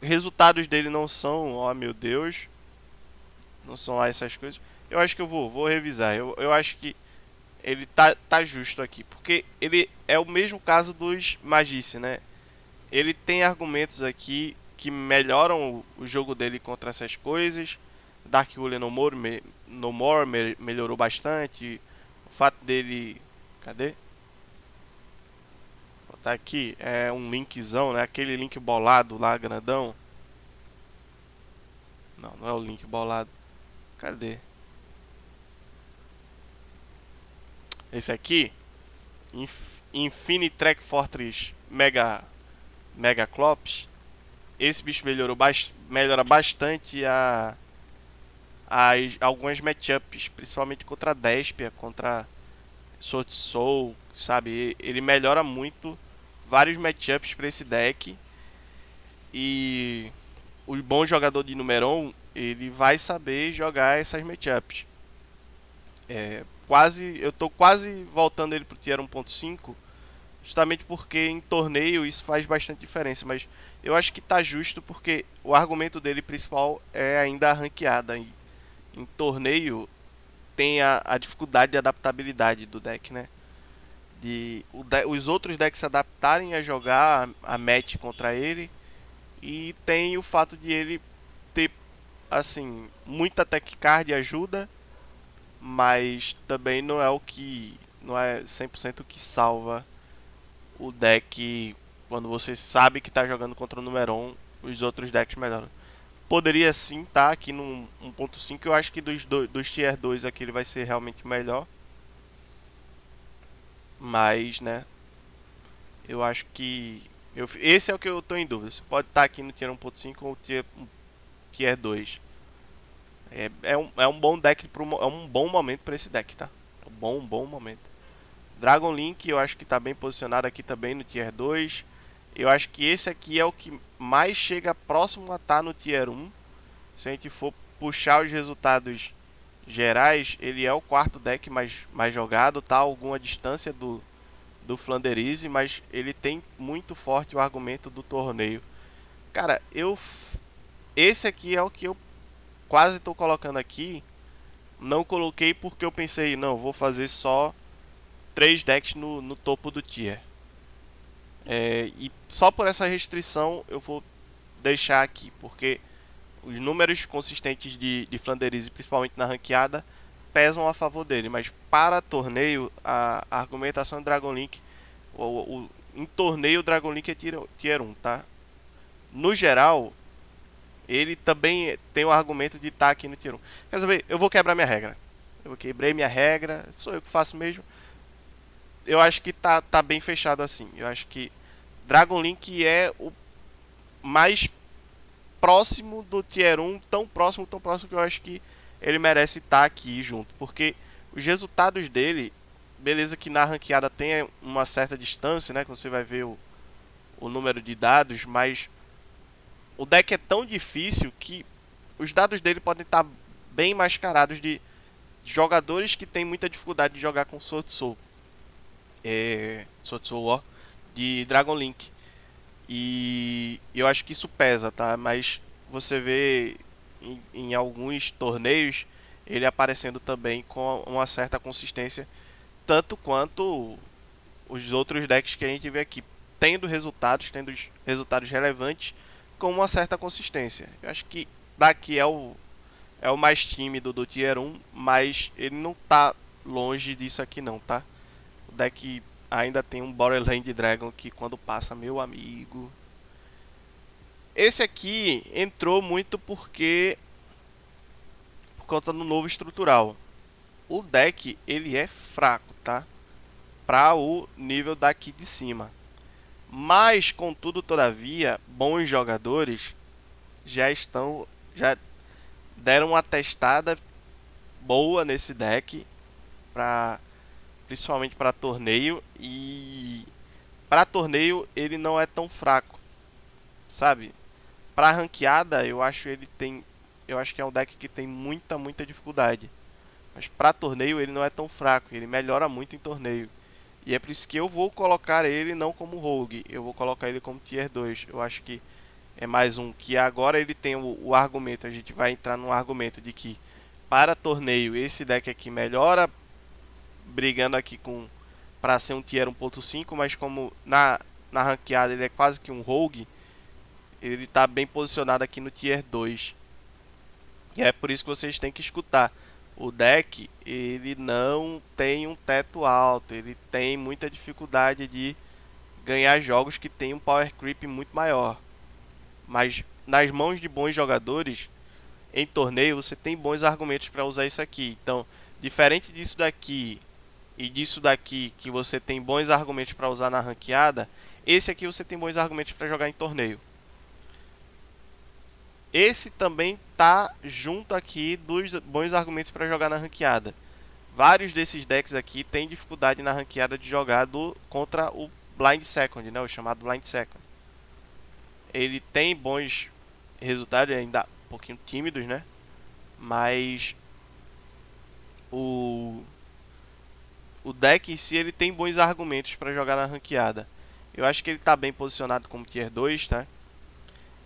resultados dele não são, ó meu Deus, não são lá essas coisas. Eu acho que eu vou revisar. Eu acho que ele tá justo aqui, porque ele é o mesmo caso dos Magice, né? Ele tem argumentos aqui que melhoram o jogo dele contra essas coisas. Dark Hole No More melhorou bastante. O fato dele. Cadê? Vou botar aqui. É um linkzão, né? Aquele link bolado lá, grandão. Não, não é o link bolado. Cadê? Esse aqui. Infinite Track Fortress Mega Clops. Esse bicho melhora bastante algumas matchups, principalmente contra a Despia, contra Sword Soul, sabe? Ele melhora muito vários matchups para esse deck. E o bom jogador de Numeron, ele vai saber jogar essas matchups. Eu tô quase voltando ele pro Tier 1.5, justamente porque em torneio isso faz bastante diferença, mas eu acho que tá justo porque o argumento dele principal é ainda a ranqueada. E em torneio tem a dificuldade de adaptabilidade do deck, né? Os outros decks se adaptarem a jogar a match contra ele, e tem o fato de ele ter assim muita tech card ajuda, mas também não é 100% o que salva o deck quando você sabe que está jogando contra o Numeron. Os outros decks melhoram. Poderia sim estar aqui no 1.5. Eu acho que dos Tier 2 aqui ele vai ser realmente melhor. Mas, né, eu acho que esse é o que eu estou em dúvida. Você pode estar aqui no Tier 1.5 ou Tier 2. É um bom deck, é um bom momento para esse deck, tá? É um bom momento. Dragon Link eu acho que está bem posicionado aqui também no Tier 2. Eu acho que esse aqui é o que mais chega próximo a estar no Tier 1. Se a gente for puxar os resultados gerais, ele é o quarto deck mais jogado, tá? Alguma distância do Flanderize, mas ele tem muito forte o argumento do torneio. Cara, esse aqui é o que eu quase estou colocando aqui. Não coloquei porque eu pensei, não, vou fazer só 3 decks no topo do tier. E só por essa restrição eu vou deixar aqui, porque os números consistentes de Flanderize, principalmente na ranqueada, pesam a favor dele. Mas para torneio, a argumentação do Dragon Link, em torneio o Dragon Link é tier 1, tá? No geral, ele também tem o argumento de estar aqui no tier 1. Quer saber? Eu vou quebrar minha regra. Eu quebrei minha regra, sou eu que faço mesmo. Eu acho que tá bem fechado assim. Eu acho que Dragon Link é o mais próximo do Tier 1, tão próximo que eu acho que ele merece estar aqui junto. Porque os resultados dele, beleza que na ranqueada tem uma certa distância, né? Quando você vai ver o número de dados, mas o deck é tão difícil que os dados dele podem estar bem mascarados de jogadores que têm muita dificuldade de jogar com Sword Soul. Sword Soul, ó, de Dragon Link. E eu acho que isso pesa, tá? Mas você vê em alguns torneios ele aparecendo também com uma certa consistência, tanto quanto os outros decks que a gente vê aqui, tendo resultados relevantes com uma certa consistência. Eu acho que daqui é o mais tímido do Tier 1, mas ele não tá longe disso aqui não, tá? O deck ainda tem um Borderland Dragon que quando passa, meu amigo. Esse aqui entrou muito por conta do novo estrutural. O deck ele é fraco, tá? Para o nível daqui de cima. Mas contudo, todavia, bons jogadores já deram uma testada boa nesse deck para principalmente para torneio, e para torneio ele não é tão fraco, sabe? Para ranqueada, eu acho que é um deck que tem muita dificuldade. Mas para torneio ele não é tão fraco, ele melhora muito em torneio. E é por isso que eu vou colocar ele não como rogue, eu vou colocar ele como tier 2. Eu acho que é mais um que agora ele tem o argumento, a gente vai entrar no argumento de que para torneio esse deck aqui melhora brigando aqui com para ser um tier 1.5, mas como na ranqueada ele é quase que um rogue, ele está bem posicionado aqui no tier 2. E é por isso que vocês têm que escutar. O deck, ele não tem um teto alto, ele tem muita dificuldade de ganhar jogos que tem um power creep muito maior. Mas nas mãos de bons jogadores, em torneio, você tem bons argumentos para usar isso aqui. Então, diferente disso daqui e disso daqui, que você tem bons argumentos para usar na ranqueada, esse aqui você tem bons argumentos para jogar em torneio. Esse também tá junto aqui dos bons argumentos para jogar na ranqueada. Vários desses decks aqui têm dificuldade na ranqueada de jogar contra o Blind Second, né, o chamado Blind Second. Ele tem bons resultados, ainda um pouquinho tímidos, né? Mas o deck em si ele tem bons argumentos para jogar na ranqueada. Eu acho que ele está bem posicionado como tier 2, tá?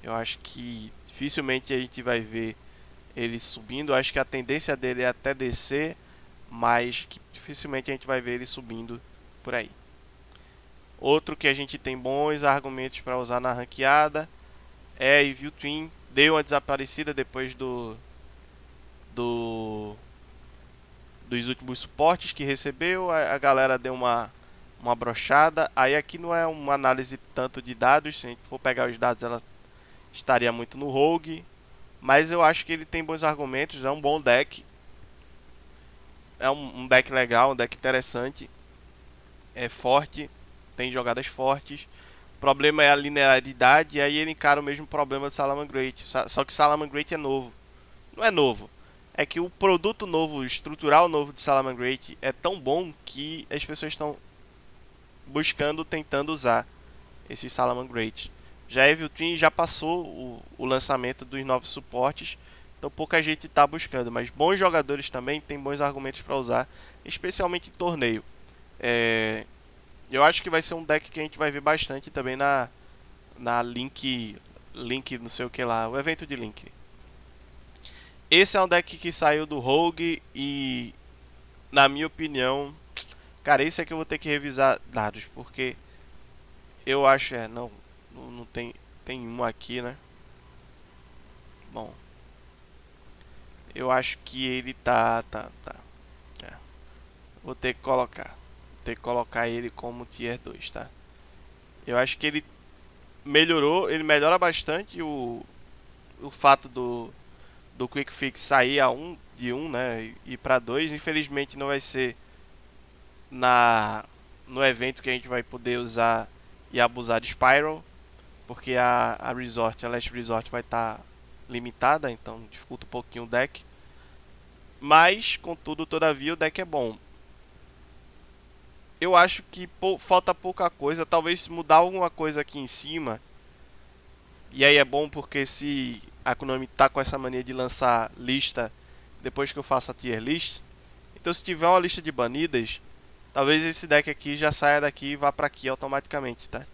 Eu acho que dificilmente a gente vai ver ele subindo. Eu acho que a tendência dele é até descer, mas que dificilmente a gente vai ver ele subindo por aí. Outro que a gente tem bons argumentos para usar na ranqueada é Evil Twin. Deu uma desaparecida depois dos últimos suportes que recebeu. A galera deu uma brochada. Aí aqui não é uma análise tanto de dados. Se a gente for pegar os dados, ela estaria muito no rogue. Mas eu acho que ele tem bons argumentos. É um bom deck. É um deck legal, um deck interessante. É forte, tem jogadas fortes. O problema é a linearidade, e aí ele encara o mesmo problema do Salamangreat. Só que o Salamangreat é novo. Não é novo. É que o produto novo, o estrutural novo de Salamangreat é tão bom que as pessoas estão tentando usar esse Salamangreat. Já Evil Twin já passou o lançamento dos novos suportes, então pouca gente está buscando, mas bons jogadores também têm bons argumentos para usar, especialmente em torneio. Eu acho que vai ser um deck que a gente vai ver bastante também na Link não sei o que lá, o evento de Link. Esse é um deck que saiu do Rogue e, na minha opinião, cara, esse aqui eu vou ter que revisar dados, porque eu acho, não tem um aqui, né? Bom, eu acho que ele tá. É. Vou ter que colocar ele como tier 2, tá? Eu acho que ele melhora bastante o fato do Quick Fix sair de 1, né, e para 2. Infelizmente não vai ser no evento que a gente vai poder usar e abusar de Spiral, porque a Last Resort vai estar limitada, então dificulta um pouquinho o deck. Mas, contudo, todavia, o deck é bom. Eu acho que falta pouca coisa, talvez mudar alguma coisa aqui em cima. E aí é bom porque se a Konami tá com essa mania de lançar lista depois que eu faço a tier list. Então se tiver uma lista de banidas, talvez esse deck aqui já saia daqui e vá para aqui automaticamente, tá?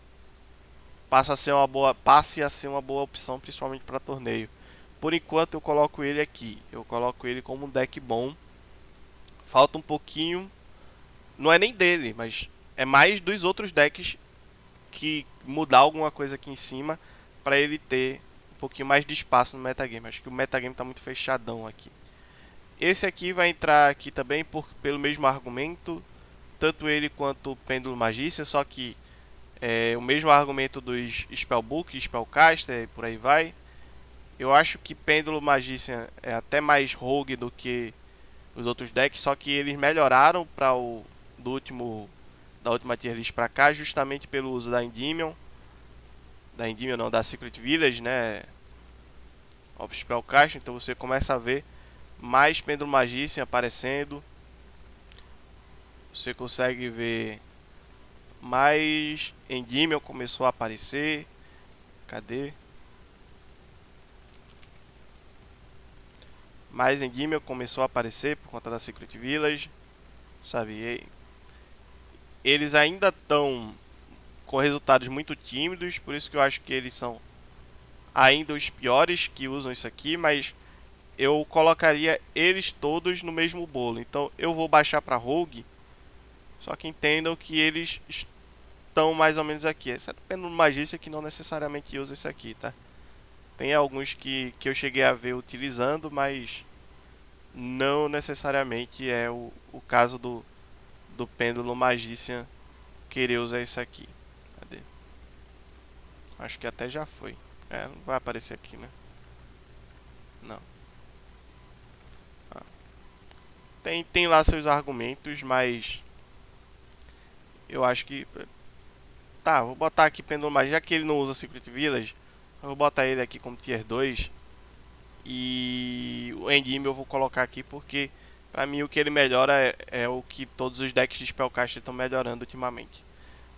Passe a ser uma boa opção, principalmente para torneio. Por enquanto eu coloco ele aqui. Eu coloco ele como um deck bom. Falta um pouquinho, não é nem dele, mas é mais dos outros decks que mudar alguma coisa aqui em cima para ele ter um pouquinho mais de espaço no metagame. Acho que o metagame está muito fechadão aqui. Esse aqui vai entrar aqui também pelo mesmo argumento, tanto ele quanto o Pêndulo Magícia, só que é o mesmo argumento dos Spellbook, Spellcaster e por aí vai. Eu acho que Pêndulo Magícia é até mais rogue do que os outros decks, só que eles melhoraram para o da última tier list para cá, justamente pelo uso da Endymion, da Secret Village, né, of Spellcaster. Então você começa a ver mais Pêndulo Magician aparecendo, você consegue ver mais Endymion começou a aparecer. Cadê? Mais Endymion começou a aparecer por conta da Secret Village, sabe? E eles ainda estão com resultados muito tímidos, por isso que eu acho que eles são ainda os piores que usam isso aqui, mas eu colocaria eles todos no mesmo bolo. Então eu vou baixar para Rogue, só que entendam que eles estão mais ou menos aqui, exceto o Magícia que não necessariamente usa isso aqui, tá? Tem alguns que eu cheguei a ver utilizando, mas não necessariamente é o caso do Pêndulo Magician querer usar isso aqui. Cadê? Acho que até já foi. Não vai aparecer aqui, né? Não. Ah. Tem lá seus argumentos, mas eu acho que... Tá, vou botar aqui Pêndulo Magician, já que ele não usa Secret Village, eu vou botar ele aqui como Tier 2. E o Endymion eu vou colocar aqui porque pra mim o que ele melhora é o que todos os decks de Spellcaster estão melhorando ultimamente.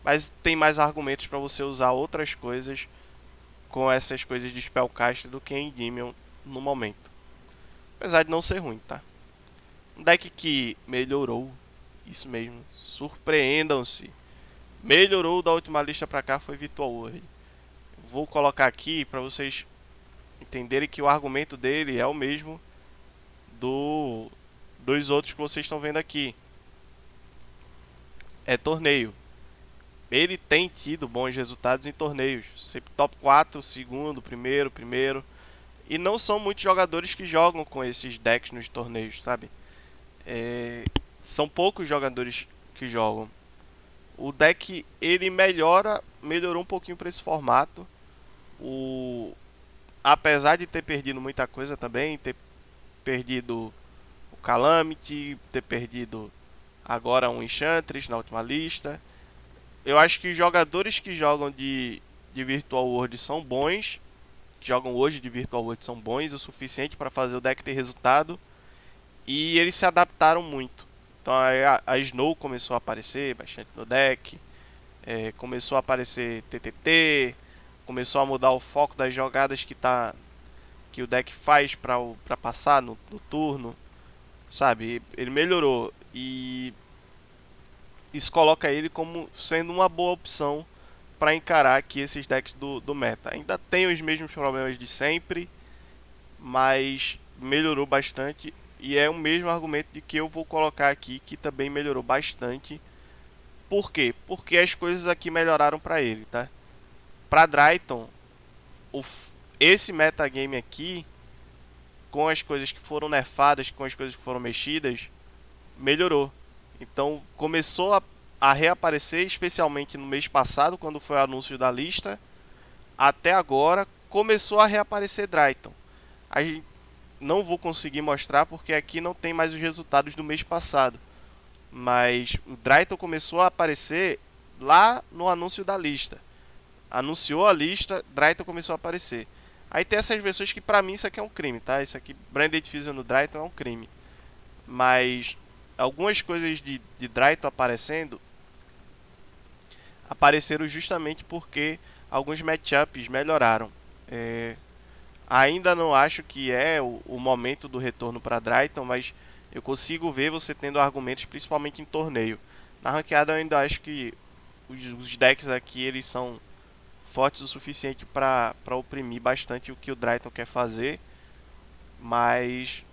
Mas tem mais argumentos para você usar outras coisas com essas coisas de Spellcaster do que Endymion no momento. Apesar de não ser ruim, tá? Um deck que melhorou, isso mesmo, surpreendam-se. Melhorou da última lista pra cá foi Virtual World. Vou colocar aqui para vocês entenderem que o argumento dele é o mesmo dos outros que vocês estão vendo aqui. É torneio. Ele tem tido bons resultados em torneios. Sempre top 4, segundo, primeiro. E não são muitos jogadores que jogam com esses decks nos torneios, sabe? São poucos jogadores que jogam. O deck ele melhorou um pouquinho para esse formato. Apesar de ter perdido muita coisa também, ter perdido o Calamity, ter perdido agora um Enchantress na última lista. Eu acho que os jogadores que jogam de Virtual World são bons, que jogam hoje de Virtual World são bons o suficiente para fazer o deck ter resultado, e eles se adaptaram muito. Então a Snow começou a aparecer bastante no deck, começou a aparecer TTT, começou a mudar o foco das jogadas que o deck faz para passar no turno, sabe? Ele melhorou e isso coloca ele como sendo uma boa opção para encarar aqui esses decks do meta. Ainda tem os mesmos problemas de sempre, mas melhorou bastante e é o mesmo argumento de que eu vou colocar aqui que também melhorou bastante. Por quê? Porque as coisas aqui melhoraram para ele, tá? Para Drytton, esse metagame aqui, com as coisas que foram nerfadas, com as coisas que foram mexidas, melhorou. Então começou a reaparecer, especialmente no mês passado, quando foi o anúncio da lista, até agora começou a reaparecer Drytton. A gente não vou conseguir mostrar porque aqui não tem mais os resultados do mês passado, mas o Drytton começou a aparecer lá no anúncio da lista. Anunciou a lista, Drytton começou a aparecer. Aí tem essas versões que pra mim isso aqui é um crime, tá? Isso aqui, Branded Fusion no Drytton é um crime. Mas algumas coisas de Drytton apareceram justamente porque alguns matchups melhoraram. Ainda não acho que é o momento do retorno para Drayton, mas eu consigo ver você tendo argumentos, principalmente em torneio. Na ranqueada eu ainda acho que os decks aqui eles são fortes o suficiente para oprimir bastante o que o Drayton quer fazer, mas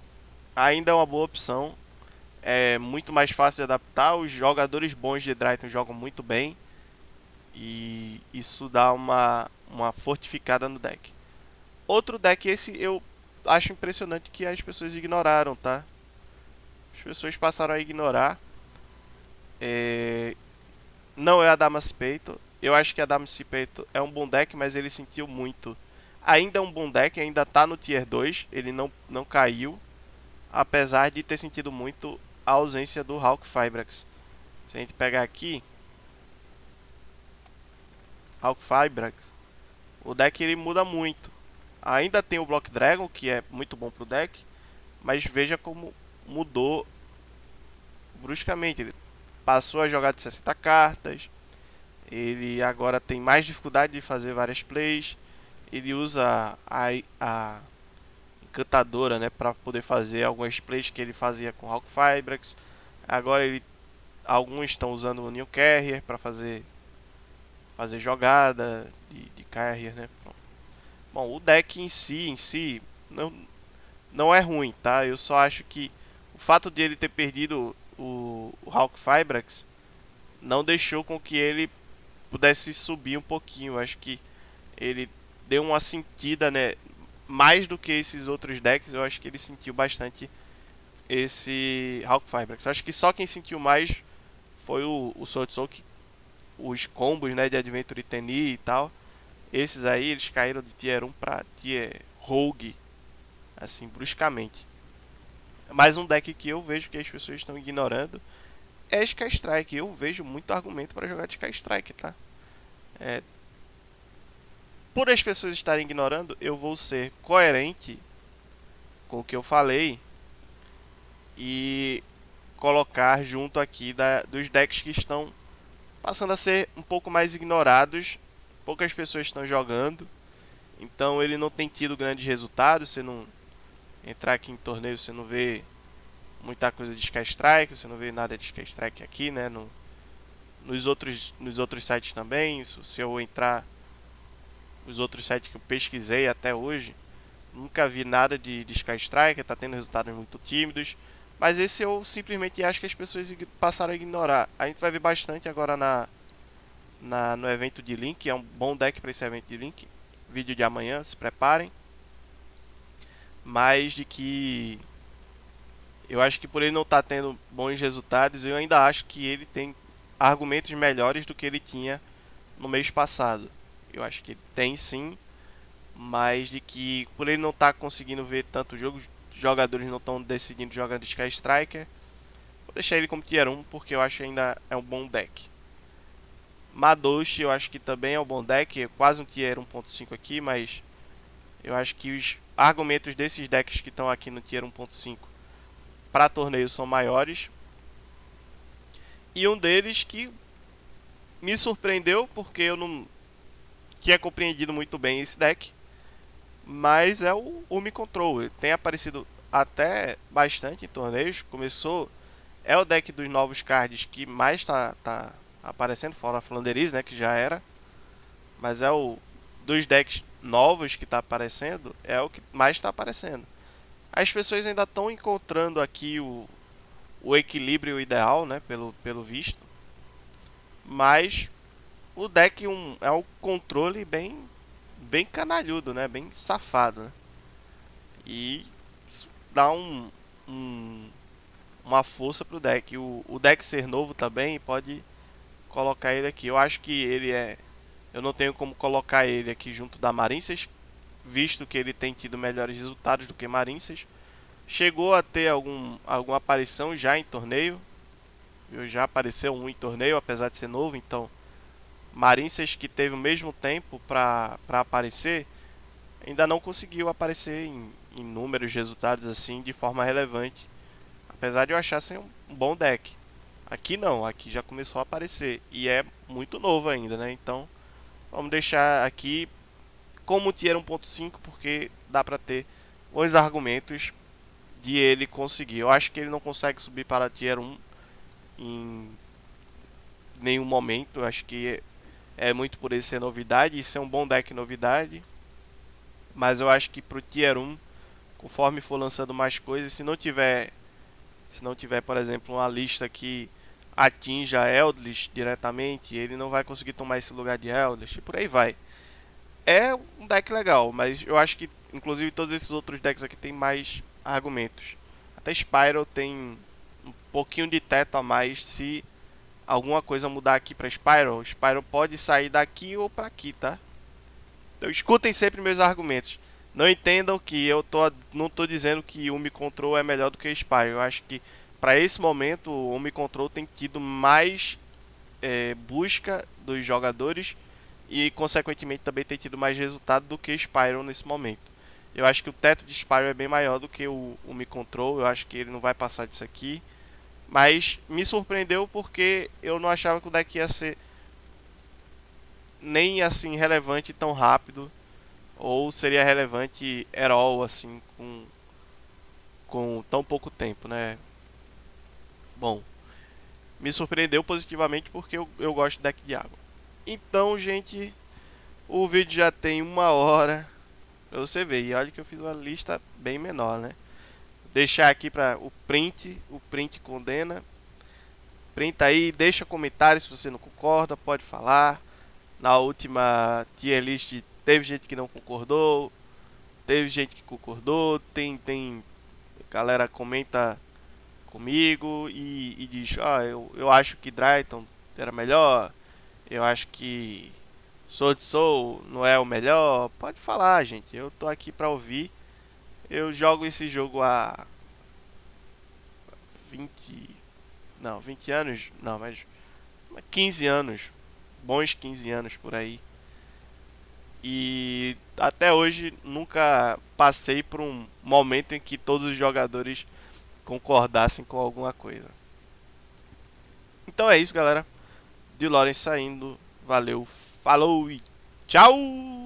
ainda é uma boa opção. É muito mais fácil de adaptar. Os jogadores bons de Drayton jogam muito bem e isso dá uma fortificada no deck. Outro deck, esse eu acho impressionante que as pessoas ignoraram, tá? As pessoas passaram a ignorar. É, não é a Damacipator. Eu acho que a Damacipator é um bom deck, mas ele sentiu muito. Ainda é um bom deck, ainda tá no Tier 2, ele não caiu, apesar de ter sentido muito a ausência do Hawk Fibrax. Se a gente pegar aqui, Hawk Fibrax, o deck ele muda muito. Ainda tem o Block Dragon, que é muito bom pro deck, mas veja como mudou bruscamente. Ele passou a jogar de 60 cartas, ele agora tem mais dificuldade de fazer várias plays, ele usa a encantadora, né, para poder fazer algumas plays que ele fazia com Hawk Fibrax. Agora alguns estão usando o New Carrier para fazer jogada de carrier, né? Bom, o deck em si não é ruim, tá? Eu só acho que o fato de ele ter perdido o Hawk Fibrax não deixou com que ele pudesse subir um pouquinho. Eu acho que ele deu uma sentida, né? Mais do que esses outros decks, eu acho que ele sentiu bastante esse Hawk Fibrax. Eu acho que só quem sentiu mais foi o Sword Soul, os combos, né, de Adventure Teni e tal. Esses aí, eles caíram de Tier 1 pra Tier Rogue, assim, bruscamente. Mais um deck que eu vejo que as pessoas estão ignorando é Sky Strike. Eu vejo muito argumento para jogar de Sky Strike, tá? É, por as pessoas estarem ignorando, eu vou ser coerente com o que eu falei e colocar junto aqui dos decks que estão passando a ser um pouco mais ignorados. Poucas pessoas estão jogando, então ele não tem tido grandes resultados. Você não entrar aqui em torneio, você não vê muita coisa de Sky Strike, você não vê nada de Sky Strike aqui, né? Nos outros sites também. Se eu entrar nos outros sites que eu pesquisei até hoje, nunca vi nada de Sky Strike, tá tendo resultados muito tímidos. Mas esse eu simplesmente acho que as pessoas passaram a ignorar. A gente vai ver bastante agora no evento de Link, é um bom deck para esse evento de Link. Vídeo de amanhã, se preparem. Mas de que eu acho que por ele não estar tendo bons resultados, eu ainda acho que ele tem argumentos melhores do que ele tinha no mês passado. Eu acho que ele tem sim, mas de que por ele não estar conseguindo ver tanto jogo, os jogadores não estão decidindo jogar de Sky Striker, vou deixar ele como Tier 1 porque eu acho que ainda é um bom deck. Madoshi eu acho que também é um bom deck, é quase um Tier 1.5 aqui, mas eu acho que os argumentos desses decks que estão aqui no Tier 1.5 para torneios são maiores. E um deles que me surpreendeu porque eu não tinha compreendido muito bem esse deck, mas é o Umi Control. Ele tem aparecido até bastante em torneios. É o deck dos novos cards que mais tá aparecendo, fora a Flanderize, né, que já era. Mas é o dos decks novos que está aparecendo, é o que mais está aparecendo. As pessoas ainda estão encontrando aqui o equilíbrio ideal, né, pelo visto. Mas o deck é um controle bem canalhudo, né, bem safado, né? E isso dá uma força pro deck. O deck ser novo também pode colocar ele aqui. Eu acho que ele é. Eu não tenho como colocar ele aqui junto da Marincess, visto que ele tem tido melhores resultados do que Marincess. Chegou a ter alguma aparição já em torneio. Já apareceu um em torneio, apesar de ser novo. Então, Marincess, que teve o mesmo tempo para aparecer, ainda não conseguiu aparecer em números, resultados assim de forma relevante. Apesar de eu achar ser um bom deck. Aqui não, aqui já começou a aparecer. E é muito novo ainda, né? Então, vamos deixar aqui como Tier 1.5, porque dá pra ter bons argumentos de ele conseguir. Eu acho que ele não consegue subir para Tier 1 em nenhum momento. Eu acho que é muito por ele ser novidade. Isso é um bom deck novidade. Mas eu acho que pro Tier 1, conforme for lançando mais coisas, se não tiver, por exemplo, uma lista que atinja Eldritch diretamente, ele não vai conseguir tomar esse lugar de Eldritch e por aí vai. É um deck legal, mas eu acho que inclusive todos esses outros decks aqui tem mais argumentos. Até Spyro tem um pouquinho de teto a mais se alguma coisa mudar aqui para Spyro. Spyro pode sair daqui ou para aqui, tá? Então escutem sempre meus argumentos. Não entendam que não tô dizendo que o Mi Control é melhor do que o Spyro. Eu acho que para esse momento o Mi Control tem tido mais busca dos jogadores e consequentemente também tem tido mais resultado do que Spyro nesse momento. Eu acho que o teto de Spyro é bem maior do que o Mi Control. Eu acho que ele não vai passar disso aqui. Mas me surpreendeu porque eu não achava que o deck ia ser nem assim relevante tão rápido, ou seria relevante at all, assim, com tão pouco tempo, né? Bom, me surpreendeu positivamente porque eu gosto de deck de água. Então, gente, o vídeo já tem 1 hora, pra você ver. E olha que eu fiz uma lista bem menor, né? Deixar aqui para o print condena. Printa aí, deixa comentário se você não concorda, pode falar. Na última tier list teve gente que não concordou, teve gente que concordou, tem galera comenta comigo e diz, eu acho que Drayton era melhor, eu acho que Sword Soul não é o melhor. Pode falar, gente, eu tô aqui pra ouvir. Eu jogo esse jogo há 20, não, 20 anos, não, mas 15 anos, bons 15 anos por aí. E até hoje nunca passei por um momento em que todos os jogadores concordassem com alguma coisa. Então é isso, galera. De Lawrence saindo. Valeu, falou e tchau!